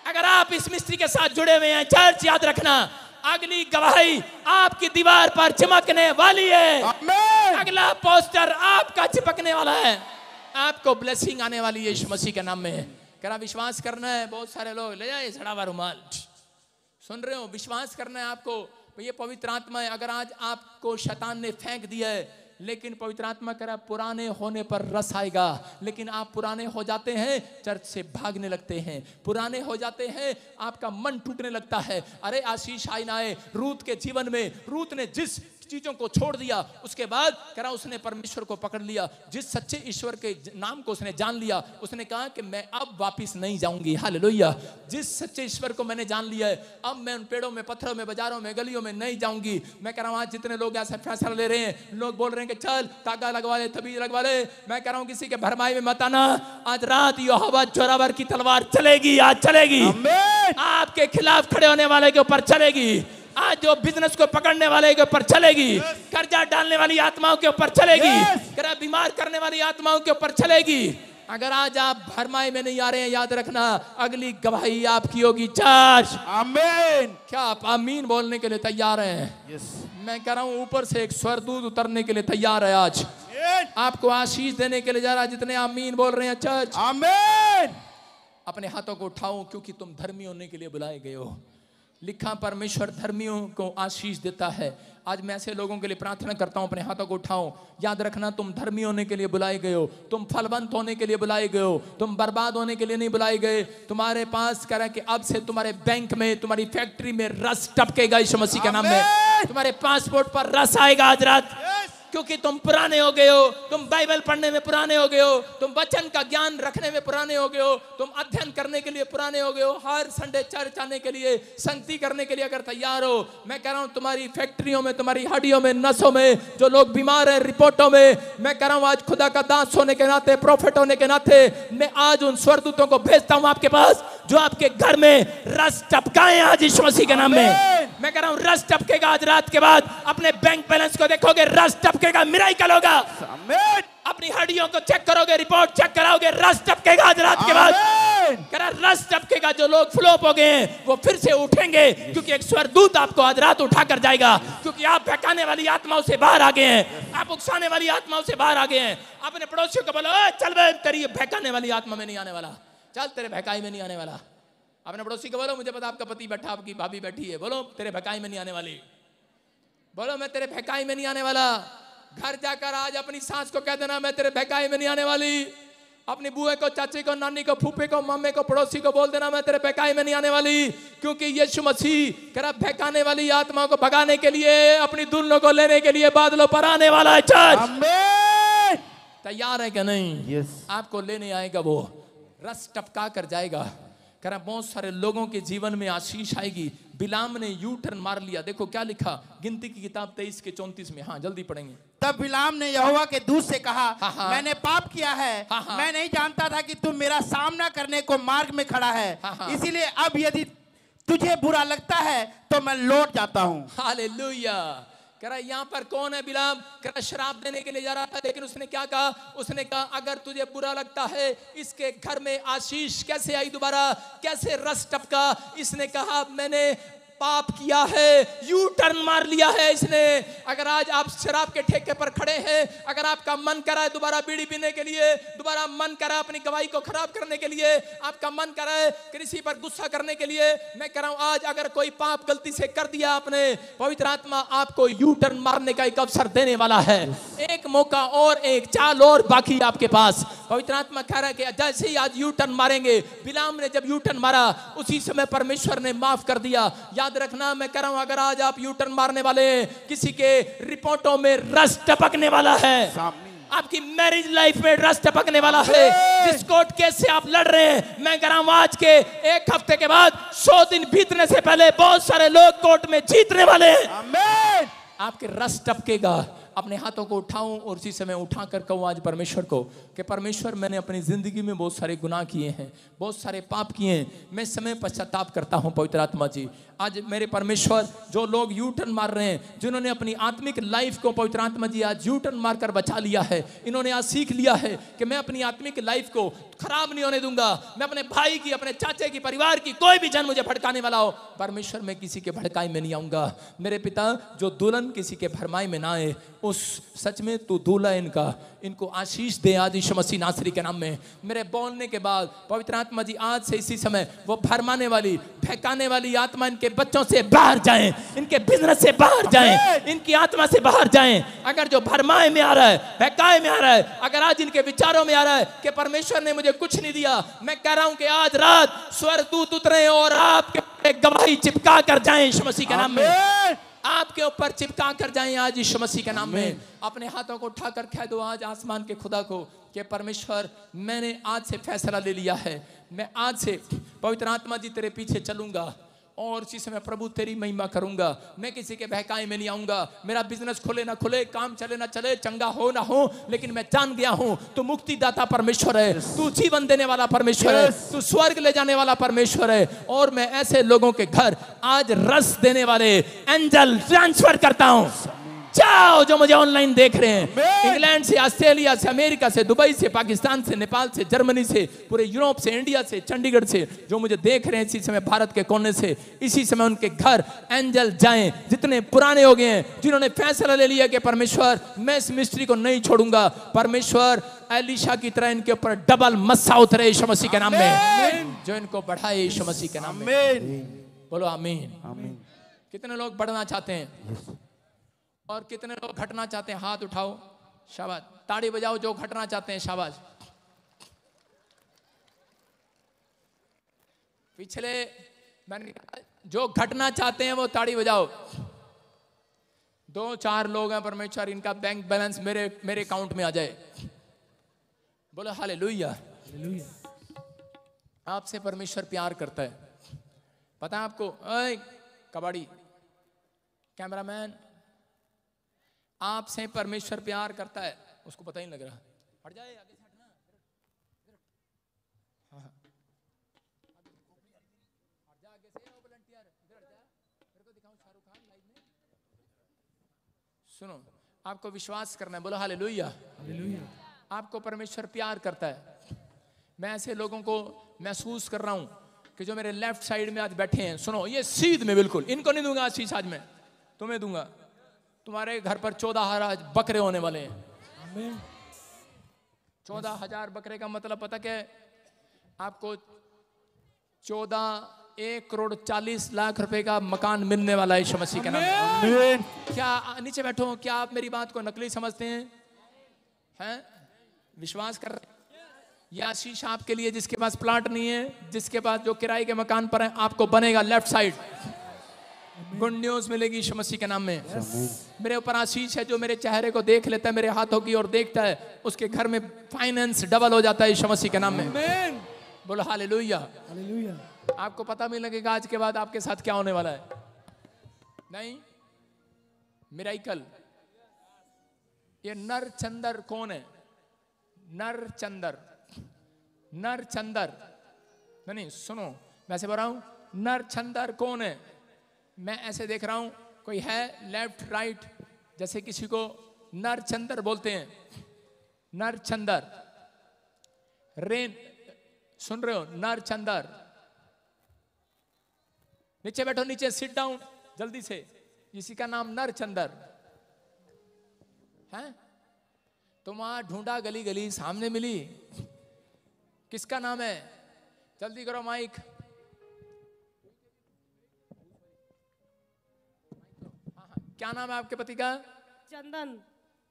अगर आप इस मिस्ट्री के साथ जुड़े हुए हैं, चर्च याद रखना अगली गवाही आपकी दीवार पर चिपकने वाली है। अगला पोस्टर आपका चिपकने वाला है, आपको ब्लेसिंग आने वाली है यीशु मसीह के नाम में। करा विश्वास करना है। बहुत सारे लोग ले जाए सड़ा हुआ रुमाल, सुन रहे हो? विश्वास करना है आपको, ये पवित्र आत्मा है। अगर आज आपको शैतान ने फेंक दिया है, लेकिन पवित्र आत्मा कह रहा है पुराने होने पर रस आएगा। लेकिन आप पुराने हो जाते हैं, चर्च से भागने लगते हैं, पुराने हो जाते हैं, आपका मन टूटने लगता है। अरे आशीष आई ना आए रूत के जीवन में, रूत ने जिस चीजों को छोड़ दिया, उसके बाद कह रहा उसने परमेश्वर को पकड़ लिया। जिस सच्चे ईश्वर के नाम को उसने जान लिया, उसने कहा कि मैं अब वापिस नहीं जाऊंगी। हालेलुया। जिस सच्चे ईश्वर को मैंने जान लिया है, अब मैं उन पेड़ों में, पत्थरों में, बाजारों में, गलियों में नहीं जाऊंगी। मैं कह रहा हूं आज जितने लोग ऐसा फैसला ले रहे हैं, लोग बोल रहे हैं कि चल तागा लगवा ले, तबीज लगवा ले, मैं कह रहा हूं किसी के भरमाई में मत आना। आज रात यहोवा जोरावर की तलवार चलेगी, आज चलेगी, आपके खिलाफ खड़े होने वाले के ऊपर चलेगी। आज जो बिजनेस को पकड़ने वाले के ऊपर चलेगी, कर्जा डालने वाली आत्माओं के ऊपर चलेगी, बीमार करने वाली आत्माओं के ऊपर चलेगी। अगर आज आप भरमाई में नहीं आ रहे हैं, याद रखना अगली गवाही आपकी होगी। चर्च आमीन। क्या आप आमीन बोलने के लिए तैयार हैं? यस। मैं कह रहा हूं ऊपर से एक स्वर्गदूत उतरने के लिए तैयार है, आज आपको आशीष देने के लिए जा रहा है। जितने आमीन बोल रहे हैं चर्च, आमीन। अपने हाथों को उठाओ, क्योंकि तुम धर्मी होने के लिए बुलाए गए हो। लिखा परमेश्वर धर्मियों को आशीष देता है। आज मैं ऐसे लोगों के लिए प्रार्थना करता हूं, अपने हाथों को उठाओ। याद रखना तुम धर्मी होने के लिए बुलाए गए हो, तुम फलवंत होने के लिए बुलाए गए हो, तुम बर्बाद होने के लिए नहीं बुलाए गए। तुम्हारे पास कह रहा है कि अब से तुम्हारे बैंक में, तुम्हारी फैक्ट्री में रस टपकेगा यीशु मसीह के नाम में। तुम्हारे पासपोर्ट पर रस आएगा आज रात, क्योंकि तुम पुराने हो गए हो। तुम बाइबल पढ़ने में पुराने हो गए हो, तुम वचन का ज्ञान रखने में पुराने हो गए हो, तुम अध्ययन करने के लिए पुराने हो गए हो। हर संडे चर्च आने के लिए, संगति करने के लिए अगर तैयार हो, मैं कह रहा हूं तुम्हारी फैक्ट्रियों में, तुम्हारी हड्डियों में, नसों में जो लोग बीमार हैं, रिपोर्टों में, मैं कह रहा हूं आज खुदा का दास होने के नाते, प्रॉफिट होने के नाते, मैं आज उन स्वर्गदूतों को भेजता हूं आपके पास, जो आपके घर में रस टपकाएं आज यीशु मसीह के नाम में। मैं कह रहा हूं रस टपकेगा आज रात के बाद। अपने बैंक बैलेंस को देखोगे, रस टपकेगा, मिराकल होगा। अपनी हड्डियों को चेक करोगे, रिपोर्ट चेक कराओगे, रस टपकेगा आज रात के बाद। करा रस टपकेगा, जो लोग फ्लोप हो गए हैं वो फिर से उठेंगे, क्योंकि एक स्वर्गदूत आपको आज रात उठा कर जाएगा, क्योंकि आप बहकाने वाली आत्माओं से बाहर आ गए हैं, आप उकसाने वाली आत्माओं से बाहर आ गए हैं। अपने पड़ोसियों को बोलो, चल बे, तेरी बहकाने वाली आत्मा में नहीं आने वाला, चल तेरे बहकाई में नहीं आने वाला। अपने पड़ोसी को बोलो, मुझे पता आपका पति बैठा, आपकी भाभी बैठी है, बोलो तेरे बहकाई में नहीं आने वाली, बोलो मैं तेरे बहकाई में नहीं आने वाला। घर जाकर आज अपनी सास को कह देना, मैं तेरे बहकाई में नहीं आने वाली। अपनी बुए को, चाची को, नानी को, फूफे को, मम्मी को, पड़ोसी को बोल देना, मैं तेरे बहकाई में नहीं आने वाली, क्योंकि यीशु मसीह करा बहकाने वाली आत्मा को भगाने के लिए, अपनी दुल्हनों को लेने के लिए बादलों पर आने वाला है। चर्च आमीन। तैयार है क्या? नहीं, यस। आपको लेने आएगा, वो रस टपका कर जाएगा। करा बहुत सारे लोगों के जीवन में आशीष आएगी। बिलाम ने यू टर्न मार लिया। देखो क्या लिखा, गिनती की किताब 23 के 34 में। हाँ जल्दी पढ़ेंगे। तब बिलाम ने यहोवा के दूत से कहा, हाँ। मैंने पाप किया है। हाँ। मैं नहीं जानता था कि तुम मेरा सामना करने को मार्ग में खड़ा है। हाँ। इसीलिए अब यदि तुझे बुरा लगता है तो मैं लौट जाता हूँ। हालेलुया। कह रहा यहाँ पर कौन है बिलाम? कह रहा श्राप देने के लिए जा रहा था, लेकिन उसने क्या कहा? उसने कहा अगर तुझे बुरा लगता है, इसके घर में आशीष कैसे आई दोबारा, कैसे रस टपका? इसने कहा मैंने पाप किया है, यू टर्न मार लिया है इसने। अगर आज आप शराब के ठेके पर खड़े हैं, अगर आपका मन करा है दोबारा बीड़ी पीने के लिए, दोबारा मन करा अपनी गवाही को खराब करने के लिए, आपका मन करा है किसी पर गुस्सा करने के लिए, मैं कह रहा हूं आज अगर कोई पाप गलती से कर दिया आपने, पवित्र आत्मा आपको यू टर्न मारने का एक अवसर देने वाला है। एक मौका और, एक चाल और बाकी आपके पास। पवित्र आत्मा कह रहा है कि जैसे ही आज यू टर्न मारेंगे, बिलाम ने जब यू टर्न मारा उसी समय परमेश्वर ने माफ कर दिया। याद रखना, मैं कह रहा हूं अगर आज आप यू टर्न मारने वाले हैं, किसी के रिपोर्टों में रस टपकने वाला है, आपकी मैरिज लाइफ में रस टपकने वाला है। जिस कोर्ट केस से आप लड़ रहे हैं, मैं कह रहा हूं आज के एक हफ्ते के बाद 100 दिन बीतने से पहले बहुत सारे लोग कोर्ट में जीतने वाले हैं। आमीन। आपके रस टपकेगा। अपने हाथों को उठाऊं और उसी समय उठाकर कहूं आज परमेश्वर को कि परमेश्वर मैंने अपनी जिंदगी में बहुत सारे गुनाह किए हैं, बहुत सारे पाप किए हैं, मैं समय पश्चाताप करता हूं। पवित्र आत्मा जी आज मेरे परमेश्वर, जो लोग यू टर्न मार रहे हैं, जिन्होंने अपनी आत्मिक लाइफ को पवित्र आत्मा जी आज यू टर्न मारकर बचा लिया है, इन्होंने आज सीख लिया है कि मैं अपनी आत्मिक लाइफ को खराब नहीं होने दूंगा। मैं अपने भाई की, अपने चाचे की, परिवार की, कोई भी जन मुझे भड़काने वाला हो, परमेश्वर मैं किसी के भड़काई में नहीं आऊंगा। मेरे पिता जो दुल्हन किसी के भरमाई में ना आए, उस सच में तू दूल्हा इनको आशीष दे आज यीशु मसीह नासरी के नाम में। मेरे बोलने के बाद पवित्र आत्मा जी आज से इसी समय वो भरमाने वाली, बहकाने वाली आत्मा इनके बच्चों से बाहर जाएं, इनके बिजनेस से बाहर जाएं, इनकी आत्मा से बाहर जाएं। अगर जो भरमाए में आ रहा है, बहकाए में आ रहा है, अगर आज इनके विचारों में आ रहा है कि परमेश्वर ने मुझे कुछ नहीं दिया, मैं कह रहा हूं कि आज रात स्वर्गदूत उतरे और आपके गवाही चिपका कर जाएं यीशु मसीह के नाम में। आपके ऊपर चिपका कर जाएं आज यीशु मसीह के नाम में। अपने हाथों को उठाकर कह दो आज आसमान के खुदा को कि परमेश्वर मैंने आज से फैसला ले लिया है, मैं आज से पवित्र आत्मा जी तेरे पीछे चलूंगा और उसी समय प्रभु तेरी महिमा करूंगा। मैं किसी के बहकाई में नहीं आऊंगा। मेरा बिजनेस खुले ना खुले, काम चले ना चले, चंगा हो ना हो, लेकिन मैं जान गया हूं तू मुक्तिदाता परमेश्वर है, तू जीवन देने वाला परमेश्वर है, तू स्वर्ग ले जाने वाला परमेश्वर है। और मैं ऐसे लोगों के घर आज रस देने वाले एंजल ट्रांसफर करता हूं। जाओ जो मुझे ऑनलाइन देख रहे हैं, इंग्लैंड से, ऑस्ट्रेलिया से, अमेरिका से, दुबई से, पाकिस्तान से, नेपाल से, जर्मनी से, पूरे यूरोप से, इंडिया से, चंडीगढ़ से, जो मुझे देख रहे हैं इसी समय भारत के कोने से, इसी समय उनके घर एंजल जाएं, जितने पुराने हो गए हैं, जिन्होंने फैसला ले लिया कि परमेश्वर मैं इस मिस्ट्री को नहीं छोड़ूंगा। परमेश्वर एलीशा की तरह इनके ऊपर डबल मस्सा उतरे यीशु मसीह के नाम में, जो इनको बढ़ाए यीशु मसीह के नाम में। बोलो आमीन। कितने लोग बढ़ना चाहते हैं और कितने लोग घटना चाहते हैं? हाथ उठाओ, शाबाश। ताड़ी बजाओ जो घटना चाहते हैं, शाबाश। पिछले मैंने जो घटना चाहते हैं वो ताड़ी बजाओ। 2-4 लोग हैं परमेश्वर, इनका बैंक बैलेंस मेरे अकाउंट में आ जाए। बोलो हालेलुया। आपसे परमेश्वर प्यार करता है, पता है आपको? ओए कबाड़ी, कैमरामैन, आपसे परमेश्वर प्यार करता है, उसको पता ही नहीं लग रहा। हट जाए, आगे से हटना। हाँ। हट जा आगे से, ओ वॉलंटियर इधर हट जा, मेरे को दिखाओ शाहरुख खान लाइव में। सुनो, आपको विश्वास करना है। बोलो हालेलुया। आपको परमेश्वर प्यार करता है। मैं ऐसे लोगों को महसूस कर रहा हूं कि जो मेरे लेफ्ट साइड में आज बैठे हैं, सुनो ये सीध में बिल्कुल, इनको नहीं दूंगा आशीष आज मैं, तुम्हें दूंगा। तुम्हारे घर पर 14,000 बकरे होने वाले हैं। 14,000 बकरे का मतलब पता क्या है आपको? 1,40,00,000 रुपए का मकान मिलने वाला है यीशु मसीह के नाम में। क्या नीचे बैठो, क्या आप मेरी बात को नकली समझते हैं? हैं? विश्वास कर रहे हैं? यह आशीष आपके लिए जिसके पास प्लाट नहीं है, जिसके पास जो किराए के मकान पर है, आपको बनेगा लेफ्ट साइड। गुड न्यूज मिलेगी यीशु मसीह के नाम में। मेरे ऊपर आशीष है, जो मेरे चेहरे को देख लेता है, मेरे हाथों की ओर देखता है, उसके घर में फाइनेंस डबल हो जाता है यीशु मसीह के नाम में। बोलो हालेलुया। आपको पता भी लगेगा आज के बाद आपके साथ क्या होने वाला है। नहीं, मिराइकल। ये नर चंदर कौन है? नर चंदर, नर चंदर। नहीं सुनो, मैं ऐसे बोल रहा हूं, नर चंदर कौन है? मैं ऐसे देख रहा हूं, कोई है लेफ्ट राइट, जैसे किसी को नर चंदर बोलते हैं। नर चंदर, रेन, सुन रहे हो? नर चंदर। नीचे बैठो, नीचे सिट डाउन जल्दी से। इसी का नाम नर चंदर है। तुम वहां ढूंढा, गली गली सामने मिली, किसका नाम है? जल्दी करो माइक। क्या नाम है आपके पति का? चंदन।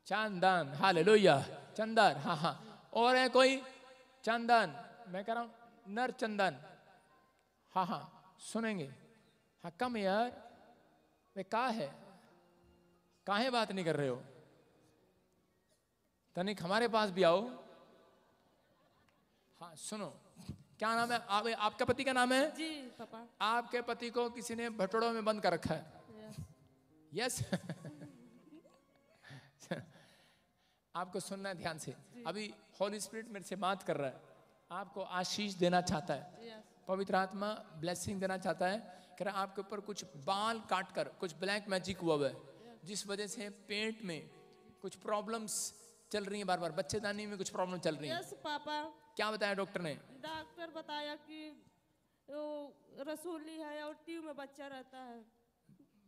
चंदन, हालेलुया। चंदन, हाँ हाँ। और है कोई? चंदन, मैं कह रहा हूं नर चंदन। हाँ हाँ सुनेंगे। हाँ कम यार, वे कहा है, काहे बात नहीं कर रहे हो? तनिक हमारे पास भी आओ। हाँ सुनो, क्या नाम है आपका पति का नाम है? जी पापा। आपके पति को किसी ने भटोड़ों में बंद कर रखा है। यस आपको सुनना है ध्यान से। अभी होली स्पिरिट मेरे से बात कर रहा है, आपको आशीष देना चाहता है। पवित्र आत्मा ब्लेसिंग देना चाहता है। कह रहा आपके ऊपर कुछ बाल काटकर कुछ ब्लैक मैजिक हुआ है, जिस वजह से पेट में कुछ प्रॉब्लम्स चल रही हैं, बार बार बच्चेदानी में कुछ प्रॉब्लम चल रही है। Yes papa. क्या बताया डॉक्टर ने? डॉक्टर बताया कि वो रसूली है और ट्यूब में बच्चा रहता है।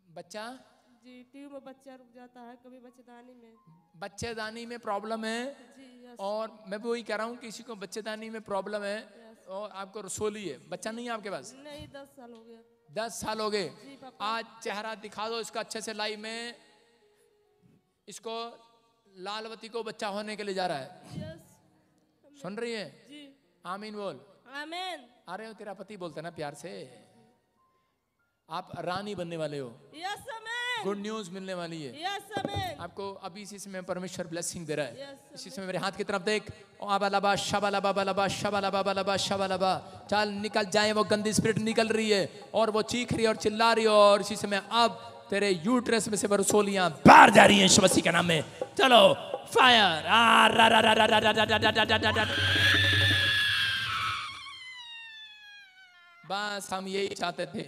बच्चा? जी, ट्यूब में बच्चा रुक जाता है, कभी बच्चेदानी में। बच्चेदानी में प्रॉब्लम है जी यस। और मैं भी वही कह रहा हूँ, किसी को बच्चेदानी में प्रॉब्लम है और आपको रसोली है, बच्चा नहीं है आपके पास? नहीं, 10 साल हो गया। 10 साल हो गए। जी पापा। आज चेहरा दिखा दो इसका अच्छे से लाइव में। इसको लालवती को बच्चा होने के लिए जा रहा है। यस। सुन रही है? जी। आमीन बोल। आमीन। अरे हो, तेरा पति बोलता है ना प्यार से। आप रानी बनने वाले हो। यस आमीन। गुड न्यूज मिलने वाली है यस आमीन। आपको। अभी इसी समय परमेश्वर ब्लेसिंग दे रहा है। Yes, इसी समय मेरे हाथ की तरफ देख। आबालाबा शाबालाबा बालाबा शाबालाबा बालाबा शाबालाबा। चल निकल जाए, वो गंदी स्पिरिट निकल रही है और वो चीख रही है और चिल्ला रही है, और इसी समय अब तेरे यूट्रस में से रसोलियां बाहर जा रही हैं यीशु मसीह के नाम में। चलो फायर। बस हम यही चाहते थे,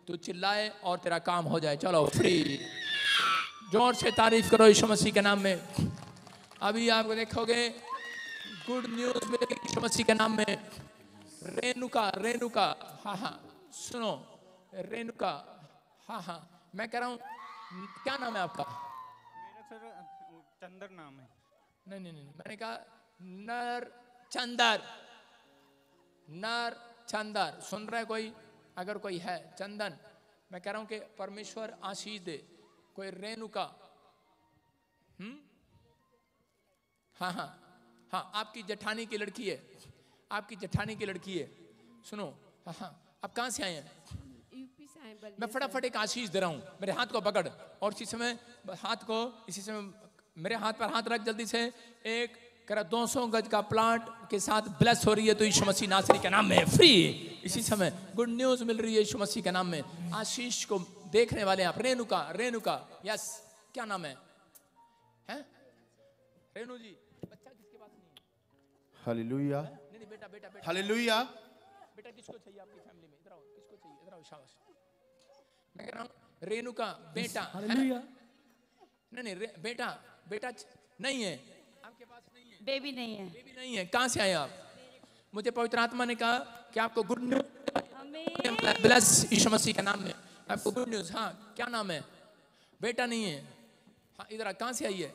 तू चिल्लाए और तेरा काम हो जाए। चलो फ्री। जोर से तारीफ करो यीशु मसीह के नाम में। अभी आपको देखोगे गुड न्यूज मिलेगी यीशु मसीह के नाम में। रेणुका, रेणुका, हाँ हाँ सुनो, रेणुका, हाँ हाँ मैं कह रहा हूँ, क्या नाम है आपका? मेरा सर चंदर नाम है। नहीं नहीं नहीं, मैंने कहा नर चंदर। नर चंदर सुन रहे कोई? अगर कोई है चंदन, मैं कह रहा हूं कि परमेश्वर आशीष दे। कोई रेणुका, हाँ हाँ हाँ आपकी जेठानी की लड़की है, आपकी जेठानी की लड़की है। सुनो, हाँ हाँ आप कहाँ से आए हैं? यूपी से आए। मैं फटाफट एक आशीष दे रहा हूं, मेरे हाथ को पकड़ और इसी समय हाथ को, इसी समय मेरे हाथ पर हाथ रख जल्दी से। एक करा 200 गज का प्लांट के साथ ब्लेस हो रही है तो यीशु मसीह नासरी के नाम में फ्री। इसी समय गुड न्यूज मिल रही है यीशु मसीह के नाम में। आशीष को देखने वाले आप। रेणुका, रेणुका, यस क्या नाम है? हैं? रेणु जी, बच्चा किसके पास नहीं है? हालेलुया, नहीं नहीं बेटा बेटा बेटा हालेलुया। बेटा किसको चाहिए आपकी फैमिली में? इधर आओ, किसको चाहिए? इधर आओ, शाबाश। मैं कह रहा हूँ रेणुका बेटा। हालेलुया। नहीं नहीं बेटा, बेटा नहीं है आपके पास? नहीं है बेबी नहीं है। बेबी नहीं है। कहाँ से आए आप? मुझे पवित्र आत्मा ने कहा कि आपको गुड न्यूज, आमीन। ब्लेस यीशु मसीह के नाम में आपको गुड न्यूज। हाँ, क्या नाम है? बेटा नहीं है। हाँ, इधर कहाँ से आई है?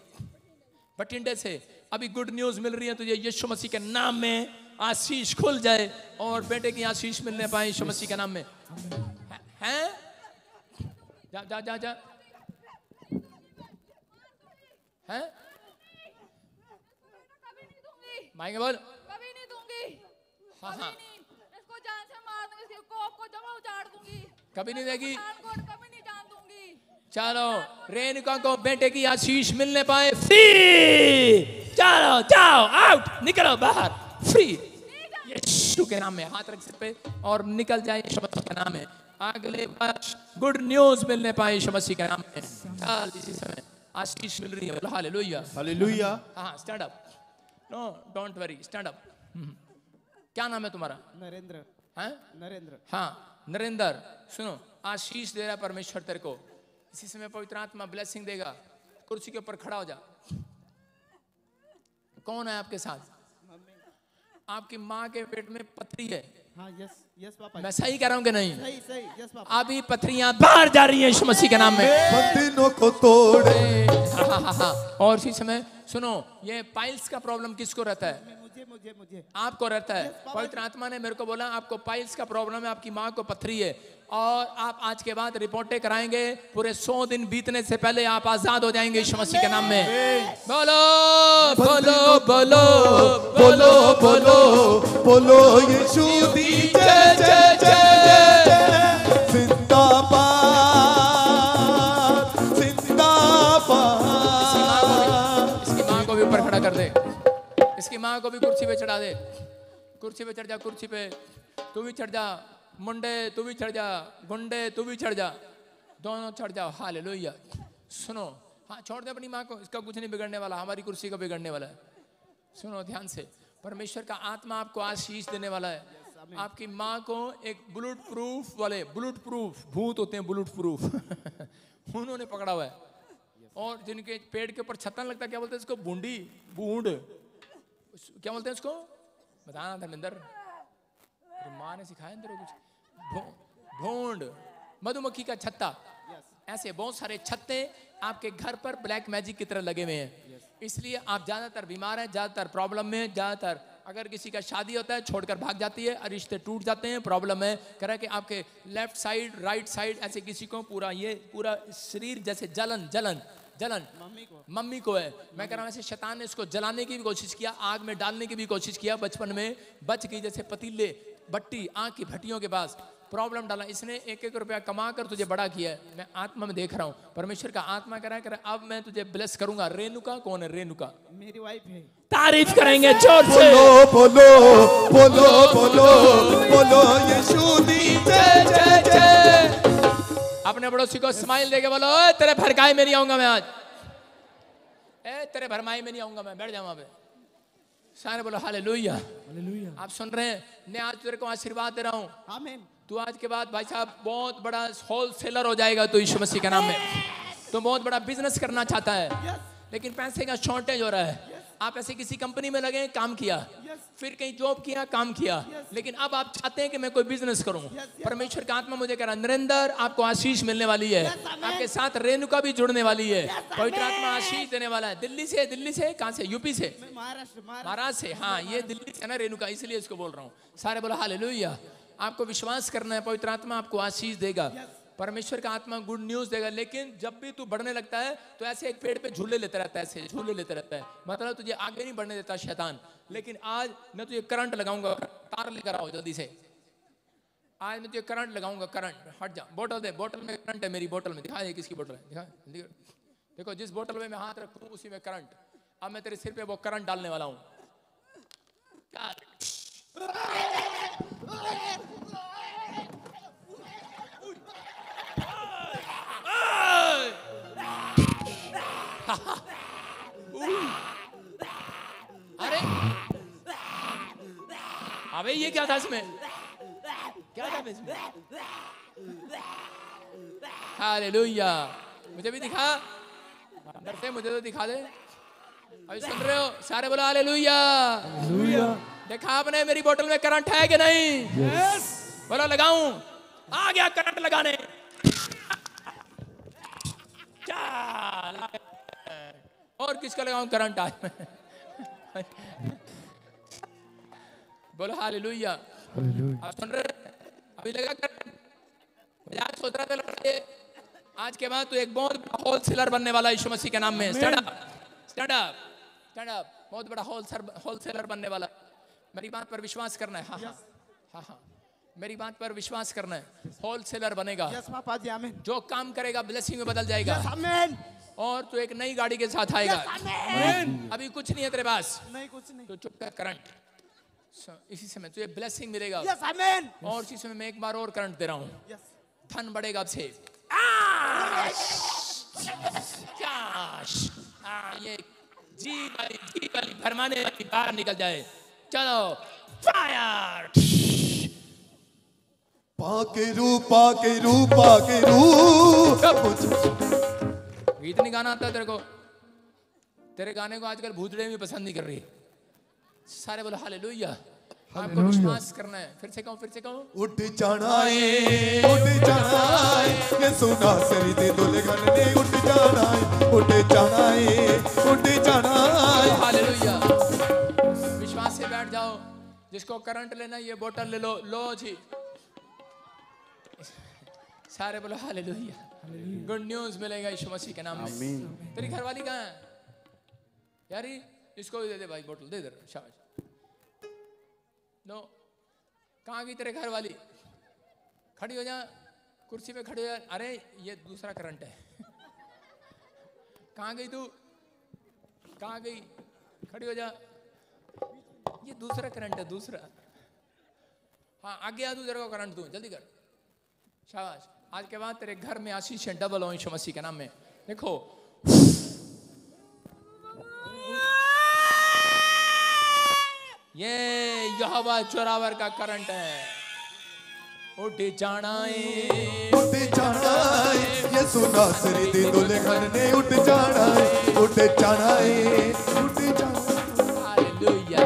बठिंडे से। अभी गुड न्यूज मिल रही है तुझे, यीशु मसीह के नाम में आशीष खुल जाए और बेटे की आशीष मिलने पाए यीशु मसीह के नाम में। हैं? जा जा जा जा। हैं? माइक बोल। कभी नहीं दूंगी, हाँ हाँ, इसको जान से मार दूंगी, इसके कोप को जमा उजाड़ दूंगी, कभी नहीं देगी। कभी नहीं जान दूंगी। चलो, रेणुका को बेटे की आशीष मिलने पाए। फ्री, चलो जाओ, आउट, निकलो बाहर, फ्री यीशु के नाम में। हाथ रख सिर पे और निकल जाए यीशु मसीह के नाम में। अगले वर्ष गुड न्यूज मिलने पाए यीशु मसीह के नाम में। चल, इसी समय आशीष मिल रही है। Hallelujah, hallelujah. हाँ, stand up. No, don't worry, stand up. क्या नाम है तुम्हारा? नरेंद्र। हैं? नरेंद्र। हाँ, नरेंद्र, सुनो, आशीष दे रहा है परमेश्वर तेरे को। इसी समय पवित्र आत्मा ब्लेसिंग देगा। कुर्सी के ऊपर खड़ा हो जा। कौन है आपके साथ? आपकी माँ के पेट में पथरी है। हाँ, यस यस पापा। मैं सही कह रहा हूँ कि नहीं? सही सही, यस पापा। अभी पथरियां बाहर जा रही हैं यीशु मसीह के नाम में। बंधनों को तोड़े। हाँ। और इसी समय सुनो, ये पाइल्स का प्रॉब्लम किसको रहता है? मुझे मुझे मुझे। आपको रहता है। पवित्र आत्मा ने मेरे को बोला आपको पाइल्स का प्रॉब्लम है, आपकी माँ को पथरी है और आप आज के बाद रिपोर्टें कराएंगे। पूरे 100 दिन बीतने से पहले आप आजाद हो जाएंगे यीशु मसीह के नाम में। बोलो बोलो बोलो बोलो बोलो बोलो यीशु दी जय जय जय। जिंदाबाद जिंदाबाद। इसकी माँ को भी ऊपर खड़ा कर दे। इसकी माँ को भी कुर्सी पे चढ़ा दे। कुर्सी पे चढ़ जा, कुर्सी पे तू भी चढ़ जा। मुंडे तू भी चढ़ जा, गुंडे तू भी चढ़ जा, दोनों चढ़ जाओ। हालेलुया। सुनो, हाँ, छोड़ दे अपनी माँ को, इसका कुछ नहीं बिगड़ने वाला, हमारी कुर्सी का बिगड़ने वाला है। सुनो ध्यान से, परमेश्वर का आत्मा आपको आशीष देने वाला है। आपकी माँ को एक बुलेट प्रूफ वाले, बुलेट प्रूफ भूत होते हैं, बुलेट प्रूफ उन्होंने पकड़ा हुआ है। और जिनके पेड़ के ऊपर छत्ता लगता है, क्या बोलते हैं इसको? बूंदी, बूंद, क्या बोलते हैं इसको? बताना धर्मेंद्र, माँ ने सिखाया अंदर कुछ। भोंड, मधुमक्खी का छत्ता। ऐसे बहुत सारे छत्ते आपके घर पर ब्लैक मैजिक की तरह लगे हुए हैं। इसलिए आप ज्यादातर बीमार हैं, ज्यादातर प्रॉब्लम में, ज्यादातर अगर किसी का शादी होता है छोड़कर भाग जाती है, रिश्ते टूट जाते हैं, प्रॉब्लम है। कह रहा है कि आपके लेफ्ट साइड, राइट साइड, ऐसे किसी को पूरा ये पूरा शरीर जैसे जलन जलन जलन मम्मी को है। मैं कह रहा हूँ ऐसे शैतान ने इसको जलाने की भी कोशिश किया, आग में डालने की भी कोशिश किया, बचपन में बच गई। जैसे पतीले, भट्टी, आँख की भट्टियों के पास प्रॉब्लम डाला। इसने 1-1 रुपया कमा कर तुझे बड़ा किया है। मैं आत्मा में देख रहा हूँ, परमेश्वर का आत्मा कह रहा है अब मैं तुझे ब्लेस करूंगा। रेणुका कौन है? रेणुका मेरी वाइफ है। तारीफ करेंगे जोर से। बोलो बोलो बोलो बोलो बोलो यीशु दी जय जय जय। अपने पड़ोसी को स्माइल देके बोलो, तेरे भरकाई में नहीं आऊंगा मैं आज। तेरे भरमाई में नहीं आऊंगा मैं। बैठ जा वहां पे। सारे बोलो हालेलुया। आप सुन रहे हैं? मैं आज तेरे को आशीर्वाद दे रहा हूँ। आमीन। तू आज के बाद भाई साहब बहुत बड़ा होलसेलर हो जाएगा तो यीशु मसीह के नाम में। तो बहुत बड़ा बिजनेस करना चाहता है, लेकिन पैसे का शॉर्टेज हो रहा है। आप ऐसे किसी कंपनी में लगे, काम किया, फिर कहीं जॉब किया, काम किया, लेकिन अब आप चाहते हैं कि मैं कोई बिजनेस करूं। परमेश्वर का आत्मा मुझे कह रहा है, नरेंद्र आपको आशीष मिलने वाली है। आपके साथ रेणुका भी जुड़ने वाली है। पवित्र आत्मा आशीष देने वाला है। दिल्ली से कहां से? यूपी से, महाराष्ट्र से। हाँ, ये दिल्ली से ना रेणुका, इसलिए इसको बोल रहा हूँ। सारे बोला हालेलुया। आपको विश्वास करना है, पवित्र आत्मा आपको आशीष देगा। परमेश्वर का आत्मा गुड न्यूज देगा। लेकिन जब भी तू बढ़ने लगता है तो ऐसे एक पेड़ पे झूले लेता रहता है, ऐसे झूले लेता रहता है, मतलब तुझे आगे नहीं बढ़ने देता शैतान। लेकिन आज मैं तुझे करंट लगाऊंगा। तार लेकर आओ जल्दी से। आज मैं तुझे करंट लगाऊंगा। करंट, हट जा। बोतल दे, बोतल में करंट है। मेरी बोतल में दिखा दे किसकी बोतल है, दिखा। देखो जिस बोतल में मैं हाथ रखूं उसी में करंट। अब मैं तेरे सिर पे वो करंट डालने वाला हूं। अरे अबे ये क्या था इसमें? क्या था इसमें? हालेलुया। मुझे भी दिखा, अंदर से मुझे तो दिखा दे। अभी सुन रहे हो? सारे बोलो हालेलुया। देखा आपने मेरी बोतल में करंट है कि नहीं? बोलो लगाऊं? आ गया करंट लगाने। चल और किसका लगाऊं करंट आज में? बोलो हालेलुया। आप सुन रहे? अभी लगा करंट। मुझे आज सोच रहा था लड़के, आज के बाद तो एक बहुत होलसेलर बनने वाला यीशु मसीह के नाम में। Stand up, stand up, stand up. बहुत बड़ा होलसेलर बनने वाला। मेरी बात पर विश्वास करना है। हाँ हाँ हाँ हाँ, मेरी बात पर विश्वास करना है। होलसेलर बनेगा। यस पापा जी आमीन। जो काम करेगा ब्लेसिंग में बदल जाएगा। आमीन। और तू एक नई गाड़ी के साथ आएगा। अभी कुछ नहीं है तेरे पास, नहीं कुछ नहीं। तो चुप कर। करंट इसी समय तुझे ब्लेसिंग मिलेगा। यस आमीन। और इसी समय मैं एक बार और करंट दे रहा हूँ। यस। धन बढ़ेगा अब से। ये जी वाली भरमाने वाली बाहर निकल जाए। चलो फायर। पाकेरू गीत नहीं गाना आता तेरे को? तेरे गाने को आजकल भूतड़े भी पसंद नहीं कर रही। सारे बोलो हालेलुया। आपको विश्वास करना है। फिर से कहूं, फिर से कहूं। उठ जाना है, उठ जाना है, ये सुना सरी दे दुल्हन ने उठ जाना है, उठ जाना है, उठ जाना है। हालेलुया। विश्वास से बैठ जाओ। जिसको करंट लेना ये बोतल ले लो। लो जी। सारे बोलो हालेलुया। गुड न्यूज मिलेगा यीशु मसीह के नाम में। तेरी घरवाली कहाँ है यारी? इसको भी दे दे भाई बोतल, दे दे। शाबाश। नो, कहाँ गई तेरे घरवाली? खड़ी हो जा, कुर्सी पे खड़ी हो जा। अरे ये दूसरा करंट है। कहाँ गई तू? कहाँ गई? खड़ी हो जा। ये दूसरा करंट है, दूसरा। हाँ आगे आ तू, तेरे को करंट दूं, जल्दी कर। शाबाश। आज के बाद तेरे घर में आशीष डबल हो यीशु मसीह के नाम में। देखो ये यहोवा चोरावर का करंट है। उठ जाना है, उठ जाना है, ये सुना सरी दे दुल्हन ने उठ जाना है, उठ जाना है, उठ जाना है। हालेलुया।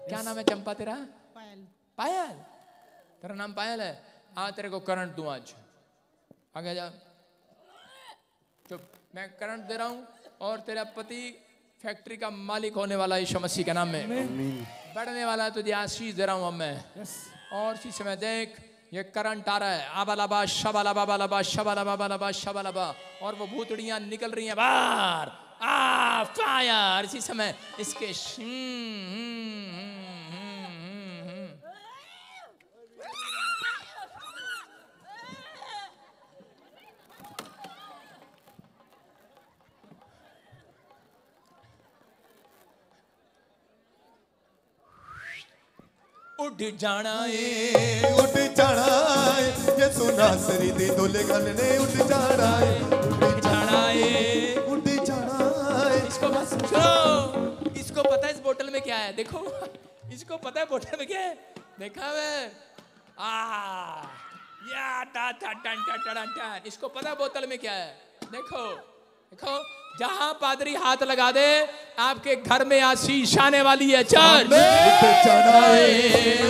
क्या नाम है चंपा तेरा? पायल। पायल। तेरा नाम पायल है। हाँ तेरे को करंट दूं आज। आगे जा। चुप। मैं करंट दे रहा हूं और तेरा पति फैक्ट्री का मालिक होने वाला यीशु मसीह के नाम में बढ़ने वाला है। तुझे आशीष दे रहा हूं अब मैं। और इसी समय देख ये करंट आ रहा है। आबालाबा शबालाबा बालाबा शबालाबा बालाबा शबालाबा। और वो भूतड़ियां निकल रही हैं बाहर। फायर। इसी समय इसके उठ जाना है, उठ जाना है, ये सुना सरी दे दुल्हन ने उठ जाना है, उठ जाना है, उठ जाना है। इसको बस सुनो। इसको पता है इस बोतल में क्या है? देखो इसको पता है बोतल में क्या है। देखा मैं या टा टा टन टन टन टन। इसको पता है बोतल में क्या है। देखो देखो, जहां पादरी हाथ लगा दे आपके घर में आशीष आने वाली है। चर्च उठ जाना है,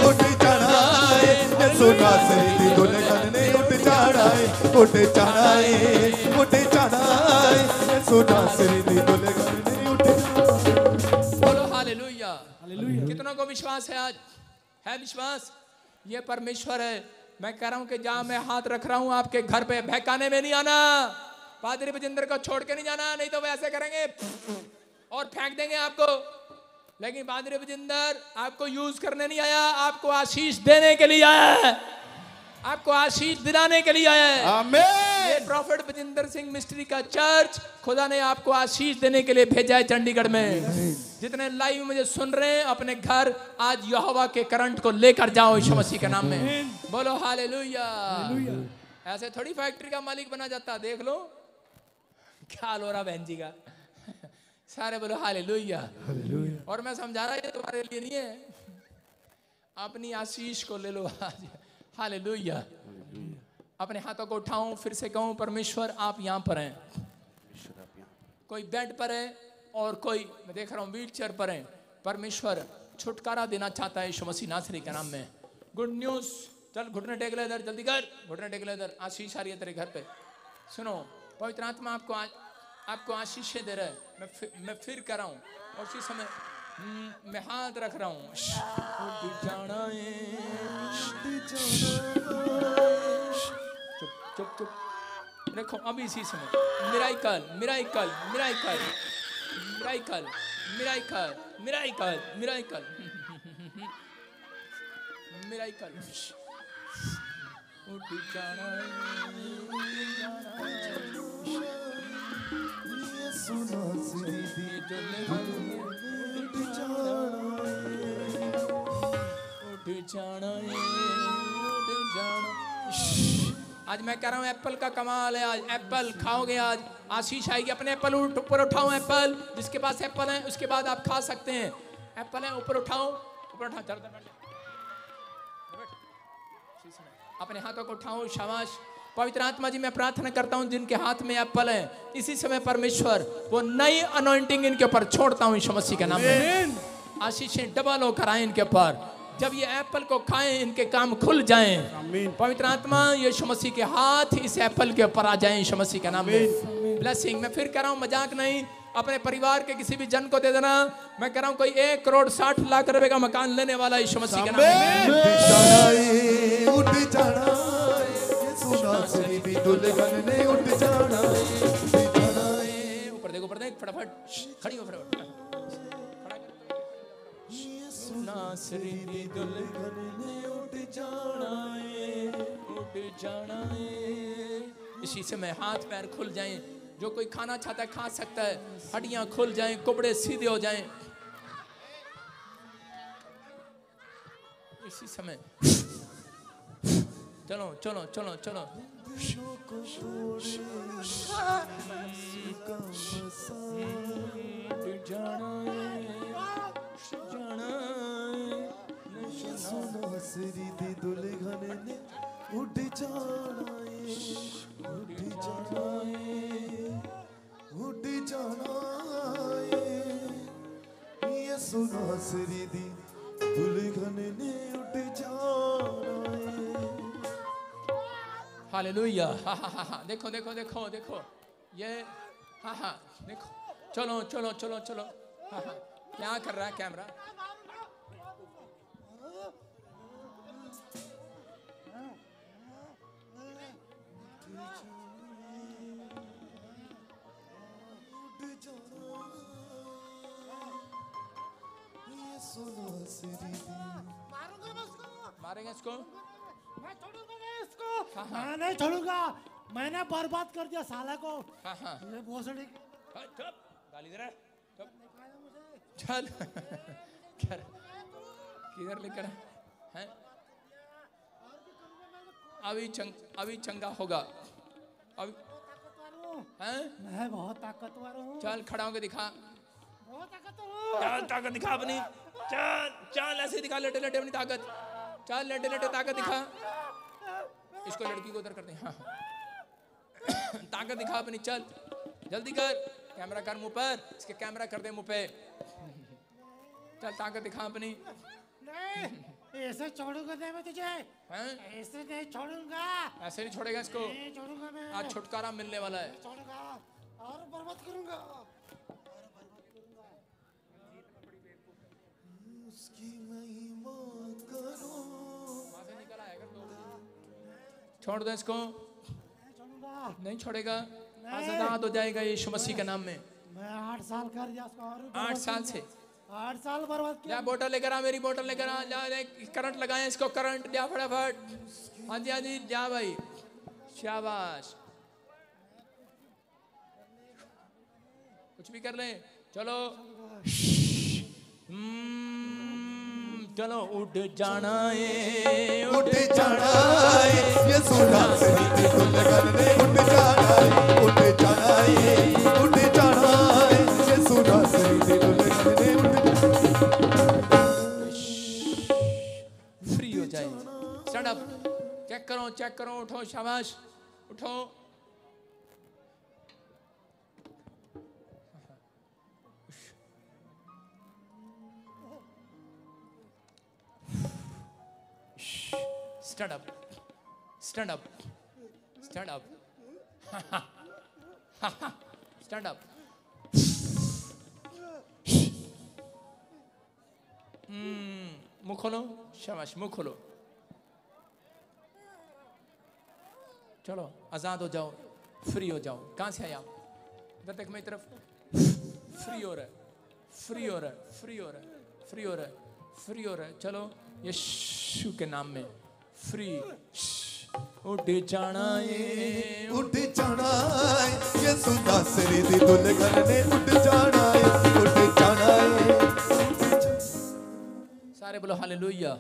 उठ जाना है, ये सुना सरी दे दुल्हन ने उठ जाना है, उठ जाना है, उठ जाना है, ये सुना सरी दे दुल्हन ने उठ जाना है। बोलो हालेलुया। कितनों को विश्वास है? आज है विश्वास? ये परमेश्वर है। मैं कह रहा हूं कि जहां मैं हाथ रख रहा हूं आपके घर पे बहकाने में नहीं आना। पादरी बजिंदर को छोड़ के नहीं जाना, नहीं तो वो ऐसे करेंगे और फेंक देंगे आपको। लेकिन पादरी बजिंदर आपको यूज करने नहीं आया, आपको आशीष देने के लिए आया है। आपको आशीष दिलाने के लिए आया है। आमीन। ये प्रॉफिट बजिंदर सिंह मिस्ट्री का चर्च खुदा ने आपको आशीष देने के लिए भेजा है चंडीगढ़ में। जितने लाइव मुझे सुन रहे हैं अपने घर आज यहोवा के करंट को लेकर जाओ यीशु मसीह के नाम में। बोलो हालेलुया। ऐसे थोड़ी फैक्ट्री का मालिक बना जाता। देख लो क्या हाल हो रहा बहन जी का। सारे बोलो हालेलुया। और मैं समझा रहा ये तुम्हारे लिए नहीं है, अपनी आशीष को ले लो आज। हालेलुया। अपने हाथों को उठाऊं, फिर से कहूं परमेश्वर आप यहां पर हैं। कोई बेड पर है और कोई मैं देख रहा हूं व्हील चेयर पर है। परमेश्वर छुटकारा देना चाहता है यीशु मसीह नासरी के नाम में। Good news. चल घुटने टेक ले इधर, जल्दी कर, घुटने टेक ले इधर। आशीष आ रही है तेरे घर पे। सुनो, पवित्र आत्मा आपको आशीषें दे रहा है। मैं फिर कर रहा हूँ और उसी समय मैं हाथ रख रहा हूँ। चुप चुप चुप देखो, अभी इसी समय miracle miracle miracle miracle miracle miracle miracle miracle उठ जाना सुना सिरी दी उठ जाना उठ जाना। आज मैं कह रहा हूँ एप्पल का कमाल है। आज एप्पल खाओगे, आज आशीष आएगी। अपने एप्पल ऊपर उठाओ। एप्पल, जिसके पास एप्पल है उसके बाद आप खा सकते हैं। एप्पल है, ऊपर उठाओ, ऊपर उठाओ। चल अपने हाथों को उठाओ। शाबाश। पवित्र आत्मा जी, मैं प्रार्थना करता हूँ जिनके हाथ में एप्पल है, इसी समय परमेश्वर वो नई अनॉइंटिंग इनके ऊपर छोड़ता हूँ यीशु मसीह के नाम में। आशीषें डबल होकर आए इनके ऊपर। जब ये एप्पल को खाएं, इनके काम खुल जाएं। पवित्र आत्मा यीशु मसीह के हाथ इस एप्पल के ऊपर आ जाएं यीशु मसीह के नाम में। ब्लेसिंग। मैं फिर कह रहा हूँ, मजाक नहीं। अपने परिवार के किसी भी जन को दे देना। मैं कह रहा हूँ कोई 1,60,00,000 रुपए का मकान लेने वाला यीशु मसीह के नाम में। उठ जाना सुना सिरी दी दुल्हन ने उठ जाना। ऊपर देखो, ऊपर देख, फटाफट खड़ी हो, फटाफट। नासरी दी दुल्हन ने उठ जाना है। इसी समय हाथ पैर खुल जाएं। जो कोई खाना चाहता है खा सकता है। हड्डियां खुल जाएं, कुबड़े सीधे हो जाएं। इसी समय चलो चलो चलो चलो। सिरी दी दुल्हन ने उठ जाना उठ जाना उठ जाना। ये सुना सिरी दी दुल्हन ने उठ जाना। हालेलुया। हा हा हा हा। देखो देखो देखो देखो ये। हा हा देखो। चलो चलो चलो चलो। हा हा। क्या कर रहा है कैमरा? मारेंगे इसको? मैं छोड़ूंगा नहीं इसको। मैं नहीं छोड़ूंगा। मैंने बर्बाद कर दिया साला को। हाँ हाँ। ये भोसड़ी। चुप, गाली दे रहा है। चुप। चल। किधर लेकर हैं? अभी चंगा होगा। अभी हैं? मैं बहुत ताकतवर हूँ। चल खड़ा होकर दिखा। बहुत ताकतवर हूँ। चल ताकत दिखा अपनी। चल चल ऐसे दिखा, लेटे लेटे अपनी ताकत। चल लेटे लेटे ताकत दिखा। इसको लड़की को उधर करते हैं। हाँ ताकत दिखा अपनी। चल जल्दी कर। कैमरा कर मुंह पर। इसके कैमरा कर दे मुंह पे। चल ताकत दिखा अपनी। नहीं, ऐसे छोड़ूंगा नहीं मैं तुझे। ऐसे नहीं छोड़ूंगा। ऐसे नहीं छोड़ेगा इसको। नहीं छोड़ूंगा मैं। आज छुटकारा मिलने वाला है। छोड़ूंगा और बर्बाद करूंगा। उसकी महिमा करो। छोड़ दो इसको। छोड़ूंगा नहीं छोड़ेगा। आजाद हो जाएगा यीशु मसीह के नाम में। मैं 8 साल कर दिया उसको। और 8 साल से 8 साल बर्बाद किया। जा बोतल लेकर आ, मेरी बोतल लेकर आ। जा करंट लगाए इसको, करंट जा फटाफट। हाँ जी हाँ जी, जा भाई, शाबाश। कुछ भी कर ले। चलो चलो उठ जाना है, उठ जाना है। ये सुना सिरी दी दुल्हन ने उठ जाना है उठ जाना है उठ जाना है। ये सुना सिरी दी दुल्हन ने उठ फ्री हो जाए। Stand up. चेक करो। उठो, शाबाश, उठो। Stand up, stand up, stand up, stand up. मुंह खोलो, शाबाश, मुंह खोलो। चलो आजाद हो जाओ, फ्री हो जाओ। कहां से आए आप? इधर देख मेरी तरफ। फ्री हो रहा है, फ्री हो रहा है, फ्री हो रहा है, फ्री हो रहा है, फ्री हो रहा है। चलो यीशु के नाम में फ्री। उठ जाना है, उठ जाना है, यीशु नासरी दी दुल्हन ने उठ जाना है, उठ जाना है। सारे बोलो हालेलुया।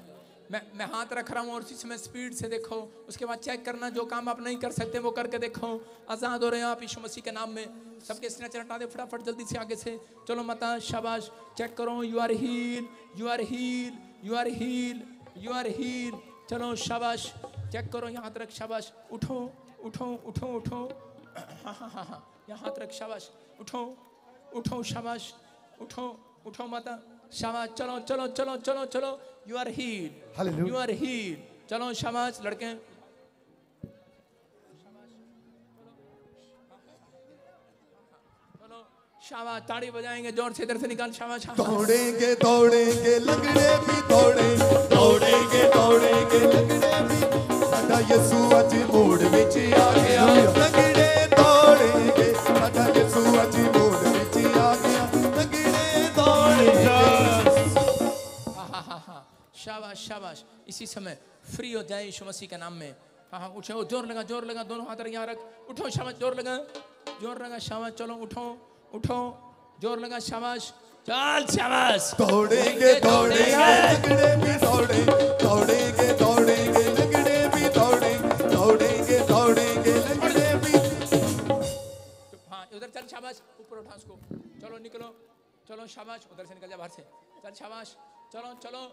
मैं हाथ रख रहा हूँ और उसी समय स्पीड से देखो। उसके बाद चेक करना, जो काम आप नहीं कर सकते वो करके देखो। आजाद हो रहे हैं आप यीशु मसीह के नाम में। सबके स्ट्रेचर हटा दे फटाफट, जल्दी से आगे से। चलो माता, शाबाश। चेक करो, you are heal, you are heal, you are heal, you are heal. चलो शाबाश, चेक करो, यहाँ हाथ रख, शाबाश। उठो उठो उठो उठो, हाँ हाँ हाँ हाँ, यहाँ हाथ रख, शाबाश। उठो उठो, शाबाश, उठो उठो माता, शाबाश। चलो चलो चलो चलो चलो, you are heal, you are heal. चलो शाबाश लड़के। चलो शाबाश, ताड़ी बजाएंगे जोर से, इधर से निकाल, शाबाश। दौड़ेंगे दौड़ेंगे लंगड़े भी दौड़ेंगे, दौड़ेंगे दौड़ेंगे लंगड़े भी। साडा यीशु अज मोड़ विच आ गया, लंगड़े दौड़ेंगे, साडा यीशु अज मोड़ विच आ गया, लंगड़े दौड़ेंगे। शाबाश शाबाश। इसी समय फ्री हो जाए यीशु मसीह के नाम में। हाँ हाँ, उठो, जोर लगा, जोर लगा, दोनों हाथ यहाँ रख। उठो शाबाश, जोर लगा, जोर लगा, शाबाश। चलो उठो उठो, जोर लगा, शाबाश। चल शाबाश। दौड़ेंगे दौड़ेंगे लंगड़े भी दौड़े, दौड़ेंगे दौड़ेंगे लंगड़े भी दौड़े, दौड़ेंगे दौड़ेंगे लंगड़े भी। हाँ उधर चल, शाबाश। ऊपर उठा उसको। चलो निकलो, चलो शाबाश। उधर से निकल जा, बाहर से चल, शाबाश। चलो चलो,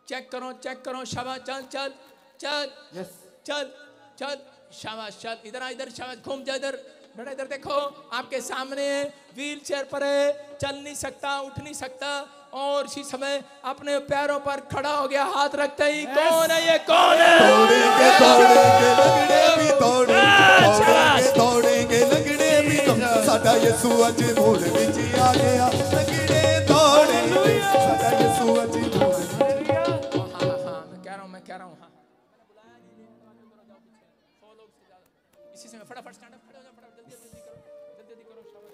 चेक करो, चेक करो, शाबाश। चल चल चल, चल चल, शाबाश। चल इधर आ, इधर शाबाश। घूम जा इधर, बेटा इधर देखो, आपके सामने व्हील चेयर पर है, चल नहीं सकता, उठ नहीं सकता, और इसी समय अपने पैरों पर खड़ा हो गया। हाथ रखते ही, कौन है ये, कौन है? दौड़ेंगे दौड़ेंगे लंगड़े भी दौड़े, दौड़ेंगे दौड़ेंगे लंगड़े भी दौड़े। साडा यीशु अज मोड़ विच आ गया, लंगड़े दौड़ेंगे, साडा यीशु अज मोड़। हाँ मैं कह रहा हूँ हाँ। इसी समय फटाफट स्टैंड अप, खड़े हो जाओ, फटाफट जल्दी जल्दी करो, जल्दी जल्दी करो, शाबाश।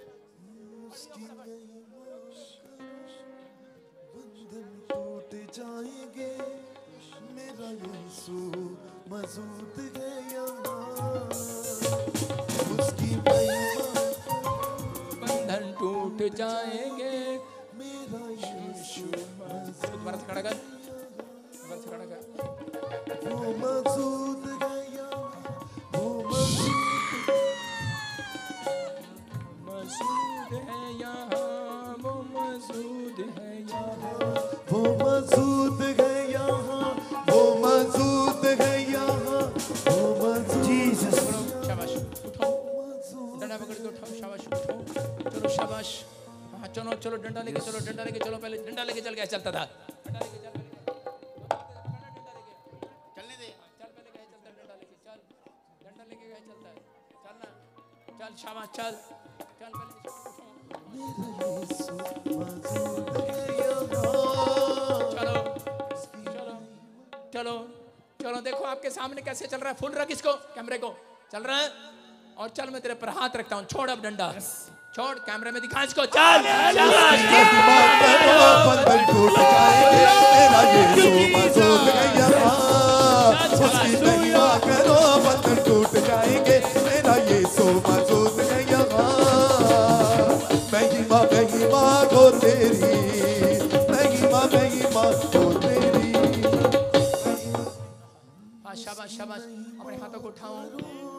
बंधन टूट जाएंगे, मेरा यीशु मौजूद है यहाँ, उसकी महिमा। बंधन टूट जाएंगे, मेरा यीशु दोबारा से खड़ा कर, दोबारा से खड़ा कर। वो मौजूद है यहाँ, वो मौजूद है यहाँ, वो मौजूद है यहाँ, वो मौजूद है यहाँ, वो मौजूद है यहाँ, वो मौजूद। शाबाश। उठो, डंडा पकड़ के उठाओ, शाबाश। उठो, चलो शाबाश। हाँ चलो चलो, डंडा लेके चलो, डंडा लेके चलो। पहले डंडा लेके चल गया, चलता था, डंडा लेके चल, चलने दे, चल पहले गए चलता, डंडा लेके चल, डंडा लेके गए चलता है, चलना, चल शाबाश, चल चल पहले चलो चलो चलो चलो। देखो आपके सामने कैसे चल रहा है, फुल रख इसको, कैमरे को, चल रहा है। और चल, मैं तेरे पर हाथ रखता हूँ, छोड़ अब डंडा, छोड़, कैमरे में दिखा इसको, चल। बंधन टूट जाएंगे, मेरा यीशु मौजूद है यहाँ, उसकी महिमा करो। बंधन टूट जाएंगे, मेरा यीशु मौजूद है यहाँ, महिमा महिमा को तेरी, महिमा महिमा को तेरी। हाँ शाबाश शाबाश। अपने हाथों को उठाओ,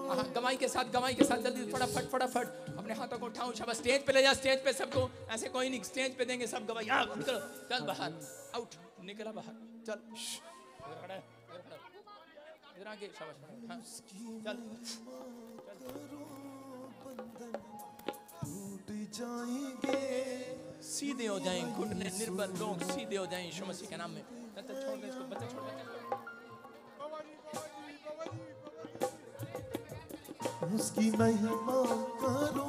हाँ गवाही के साथ, गवाही के साथ, जल्दी फटाफट फटाफट अपने हाथोों को उठाओ, शाबाश। स्टेज पे ले जा, स्टेज पे सबको, ऐसे कोई नहीं, स्टेज पे देंगे सब गवाही। निकलो, चल बाहर, आउट, निकला बाहर, चल, इधर आके, शाबाश, हाँ, चल, टूट जाएंगे, सीधे हो जाएं, घुटने निर्बल लोग सीधे हो जाएं यीशु मसीह के नाम में। छोड़ दे इसको, बच्चा छोड़ दे। उसकी महिमा करो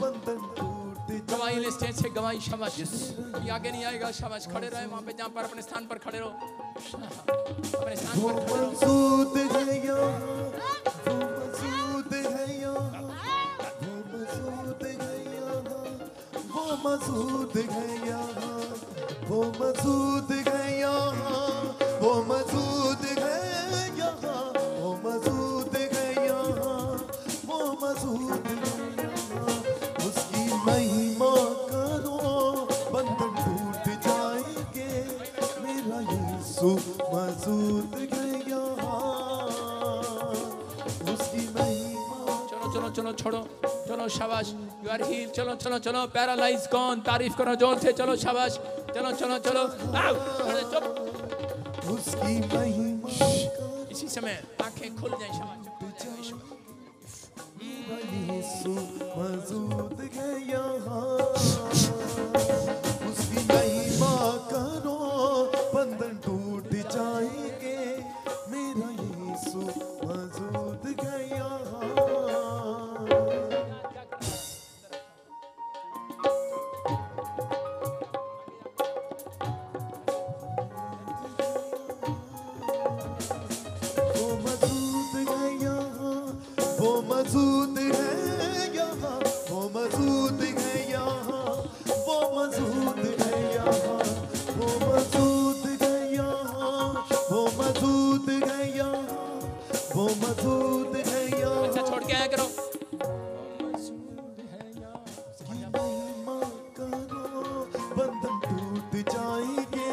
बंधन टूट गवाही ले स्टेज से गवाही शाबाश ये आगे नहीं आएगा शाबाश खड़े रहे वहां पे जहां पर अपने स्थान पर खड़े रहो अपने स्थान वो पर खड़े रहो मौजूद है यहाँ वो मौजूद है यहाँ वो मौजूद है यहाँ वो मौजूद है यहाँ वो मौजूद है यहाँ वो मौजूद है यहाँ वो मौजूद है यहाँ वो मौजूद है यहाँ उसकी महिमा करो बंधन टूट जाएंगे मेरा यीशु मौजूद है यहाँ उसकी महिमा चलो चलो चलो छोड़ो चलो शाबाश यू आर हील चलो चलो चलो पैरालाइज कौन तारीफ करो जोर से चलो शाबाश चलो चलो चलो आओ अरे चुप उसकी महिमा इसी समय आंखें खुल जाएं शाबाश मेरा यीशु मौजूद है यहाँ उसकी महिमा करो बंधन टूट जाएंगे मेरा यीशु मौजूद है यहाँ वो मौजूद है यहाँ वो मौजूद है यहाँ वो मौजूद है यहाँ वो मौजूद है यहाँ वो मौजूद है यहाँ वो मौजूद है यहाँ वो मौजूद है यहाँ अच्छा छोड़ के आया करो की महिमा करो बंधन टूट जाएंगे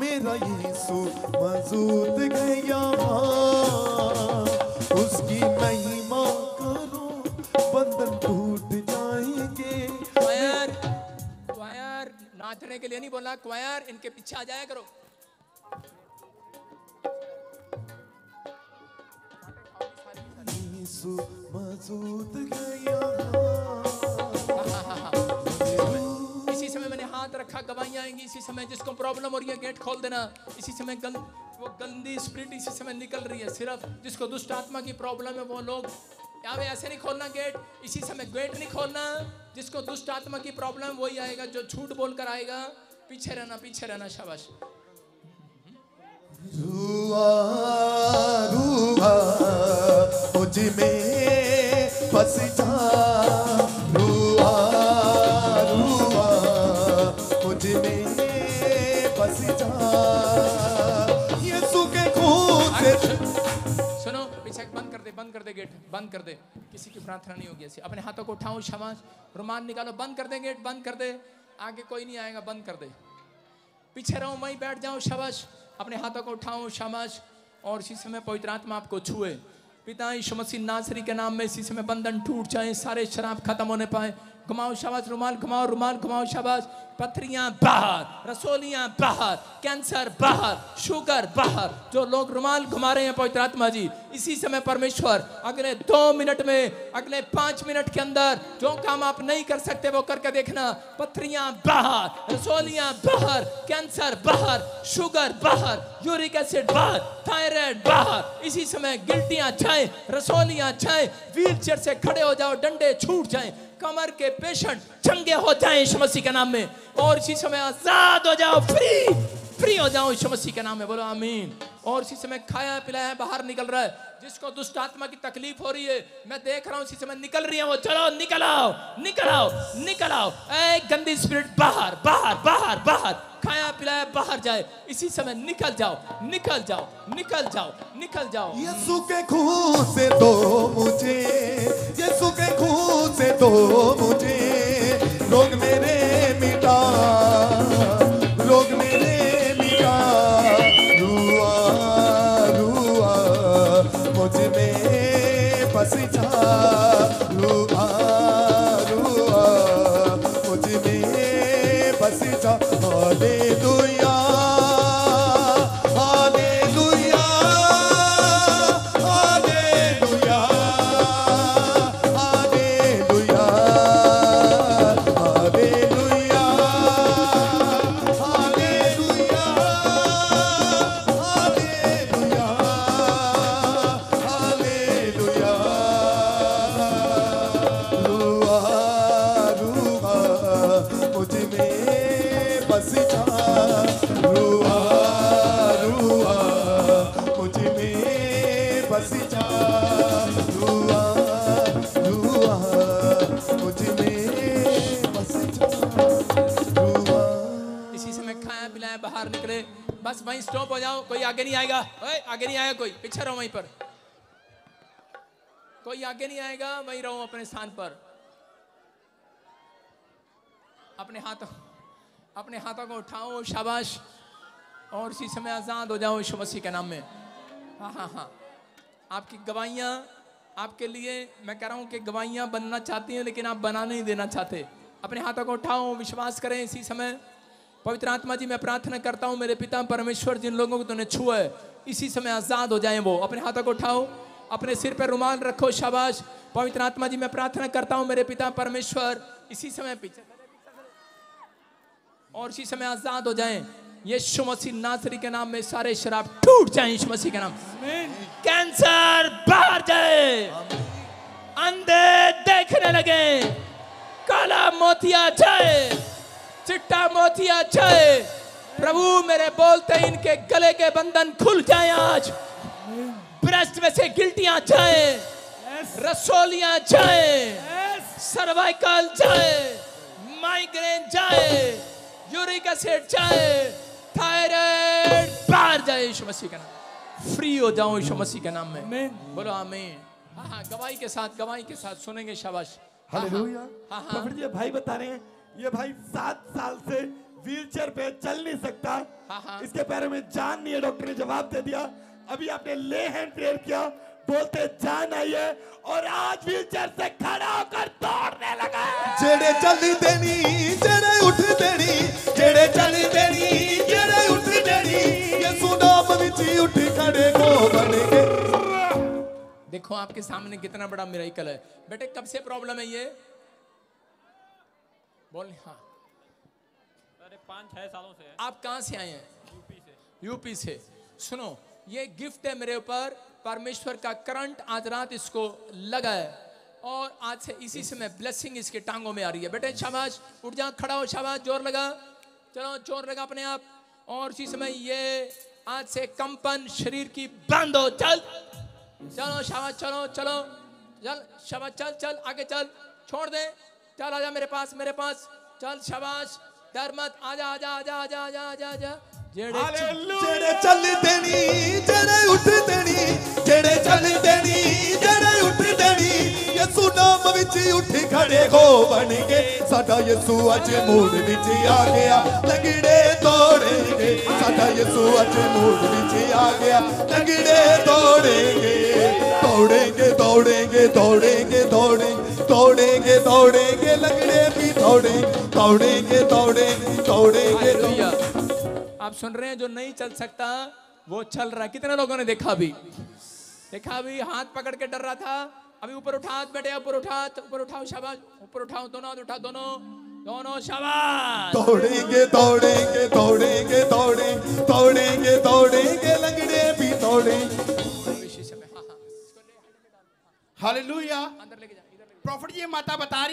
मेरा यीशु मौजूद है यहाँ उसकी महिमा करो बंधन टूट जाएंगे क्वायर क्वायर नाचने के लिए नहीं बोला क्वायर इनके पीछे आ जाया करो यीशु मौजूद है यहाँ इसी समय मैंने हाथ रखा गवाहियां आएंगी इसी समय जिसको प्रॉब्लम हो रही है गेट खोल देना इसी समय वो गंदी स्पिरिट इसी समय निकल रही है सिर्फ जिसको दुष्ट आत्मा की प्रॉब्लम है वो लोग यहाँ पे ऐसे नहीं खोलना गेट इसी समय गेट नहीं खोलना जिसको दुष्ट आत्मा की प्रॉब्लम वही आएगा जो झूठ बोलकर आएगा पीछे रहना शाबाश रुआ रुआ मुझ में फंस जा रुआ रुआ मुझ में फंस जा यीशु के खून से सुनो पीछे बंद कर दे गेट बंद कर दे किसी की प्रार्थना नहीं होगी ऐसी अपने हाथों को उठाओ शाबाश रुमाल निकालो बंद कर दे गेट बंद कर दे आगे कोई नहीं आएगा बंद कर दे पीछे रहो वहीं बैठ जाओ शाबाश अपने हाथों को उठाओ शाबाश और इसी समय पवित्र आत्मा आपको छुए पिता यीशु मसीह नासरी के नाम में इसी समय बंधन टूट जाए सारे शराब खत्म होने पाए घुमाओ शाबाश रुमाल घुमाओ शाबाश पथरियां बाहर रसोलियां बाहर कैंसर बाहर शुगर बाहर जो लोग रुमाल घुमा रहे हैं पवित्र आत्मा जी इसी समय परमेश्वर अगले 2 मिनट में अगले 5 मिनट के अंदर जो काम आप नहीं कर सकते वो करके देखना पथरियां बाहर रसोलियां बाहर कैंसर बाहर शुगर बाहर यूरिक एसिड बाहर थायराइड बाहर इसी समय गिल्टियां जाए रसोलियां जाए व्हील चेयर से खड़े हो जाओ डंडे छूट जाए कमर के पेशेंट चंगे हो जाएं यीशु मसीह के नाम में और इसी समय आजाद हो जाओ फ्री हो जाओ यीशु मसीह के नाम में बोलो आमीन और इसी समय खाया पिलाया बाहर निकल रहा है जिसको दुष्ट आत्मा की तकलीफ हो रही है मैं देख रहा हूं इसी समय निकल रही है वो चलो निकल आओ ए गंदी स्पिरिट बाहर खाया पिलाया बाहर जाए इसी समय निकल जाओ यीशु के खून से दो मुझे यीशु के खून से दो मुझे रोग मेरे मिटा रुआ रुआ मुझ में फंस जा रुआ रुआ मुझ में फंस जा hallelujah hallelujah hallelujah hallelujah hallelujah hallelujah hallelujah hallelujah बस जा, रुआ रुआ मुझ में बस जा, रुआ रुआ मुझ में बस जा, रुआ। इसी समय खाया पिलाया बाहर निकले, बस वहीं स्टॉप हो जाओ, कोई आगे नहीं आएगा। ओए, आगे नहीं आएगा कोई, पीछे रहो वहीं पर, कोई आगे नहीं आएगा, वहीं रहो अपने स्थान पर। अपने हाथों को उठाओ, शाबाश, और इसी समय आजाद हो जाओ यीशु मसीह के नाम में। हाँ हाँ हाँ, आपकी गवाहियाँ आपके लिए, मैं कह रहा हूँ कि गवाहियाँ बनना चाहती हैं लेकिन आप बना नहीं देना चाहते। अपने हाथों को उठाओ, विश्वास करें। इसी समय पवित्र आत्मा जी, मैं प्रार्थना करता हूँ मेरे पिता परमेश्वर, जिन लोगों को तूने छुआ है इसी समय आजाद हो जाएं वो। अपने हाथों को उठाओ, अपने सिर पर रुमाल रखो, शाबाश। पवित्र आत्मा जी, मैं प्रार्थना करता हूँ मेरे पिता परमेश्वर, इसी समय पीछे और इसी समय आजाद हो जाएं। यीशु मसीह नासरी के नाम में सारे शराब टूट जाएं, यीशु मसीह के नाम। कैंसर बाहर जाए, अंधे देखने लगे, काला मोतिया जाए, चिट्टा मोतिया जाए। प्रभु मेरे बोलते इनके गले के बंधन खुल जाए आज, ब्रेस्ट में से गिल्टियां जाए, रसोलियां जाए, सर्वाइकल जाए, माइग्रेन जाए, यूरिक एसिड जाए, थायराइड बाहर जाए यीशु मसीह के नाम। फ्री हो जाओ यीशु मसीह के नाम में, बोलो आमीन। हाँ हाँ, गवाही के साथ सुनेंगे, शाबाश। हालेलुया। हाँ हाँ, प्रॉफिट जी भाई बता रहे हैं, ये भाई 7 साल से व्हीलचेयर पे चल नहीं सकता, हाँ हाँ, इसके पैरों में जान नहीं है, डॉक्टर ने जवाब दे दिया। अभी आपने ले हैंड प्रेयर किया, बोलते जान आई है, और आज व्हीलचेयर से खड़ा होकर दौड़ने लगा है। जेड़े चल देनी, जेड़े उठ देनी, जेड़े चल देनी, जेड़े उठ देनी, यीशु नाम विच उठ खड़े को बनेंगे। देखो आपके सामने कितना बड़ा मिरेकल है। बेटे कब से प्रॉब्लम है ये? बोल। हाँ, अरे 5-6 सालों से है। आप कहाँ से आए हैं? यूपी से। यूपी से। सुनो, ये गिफ्ट है मेरे ऊपर, परमेश्वर का करंट आज रात इसको लगा है, और आज से इसी समय ब्लेसिंग इसके टांगों में आ रही है। बेटे शाबाश, उठ जा, खड़ा हो, शाबाश, जोर लगा, चलो जोर लगा अपने आप। और इसी समय ये आज से कंपन शरीर की बंद हो। चल चलो शाबाश, चलो चलो चल शाबाश, चल चल आगे चल, छोड़ दे, चल आजा मेरे पास, मेरे पास चल, शाबाश, डर मत, आजा आजा आजा आजा आजा आजा आजा। जेड़े चल देनी, जेड़े उठ देनी, जेड़े चल देनी, जेड़े उठ देनी, यीशु नाम विच उठ खड़े हो बनेंगे। साडा यीशु अज मूड विच आ गया, लंगड़े दौड़ेंगे। साडा यीशु अज मूड विच आ गया, लंगड़े दौड़ेंगे, दौड़ेंगे दौड़ेंगे दौड़ेंगे दौड़ेंगे दौड़ेंगे दौड़ेंगे, लंगड़े भी दौड़ेंगे दौड़ेंगे दौड़ेंगे दौड़ेंगे। आप सुन रहे हैं, जो नहीं चल सकता वो चल रहा है। कितने लोगों ने देखा अभी? हाथ पकड़ के डर रहा था, अभी ऊपर उठा हाथ, बेटे ऊपर उठा, ऊपर उठाओ, शाबाश, ऊपर उठाओ, दोनों हाथ उठा, दोनों दोनों, शाबाश। दौड़ेंगे दौड़ेंगे दौड़ेंगे दौड़ेंगे दौड़ेंगे दौड़ेंगे, लंगड़े भी दौड़ेंगे। हालेलुया। अंदर लेके जा, इधर लेके जा। प्रॉफिट जी माता बता रही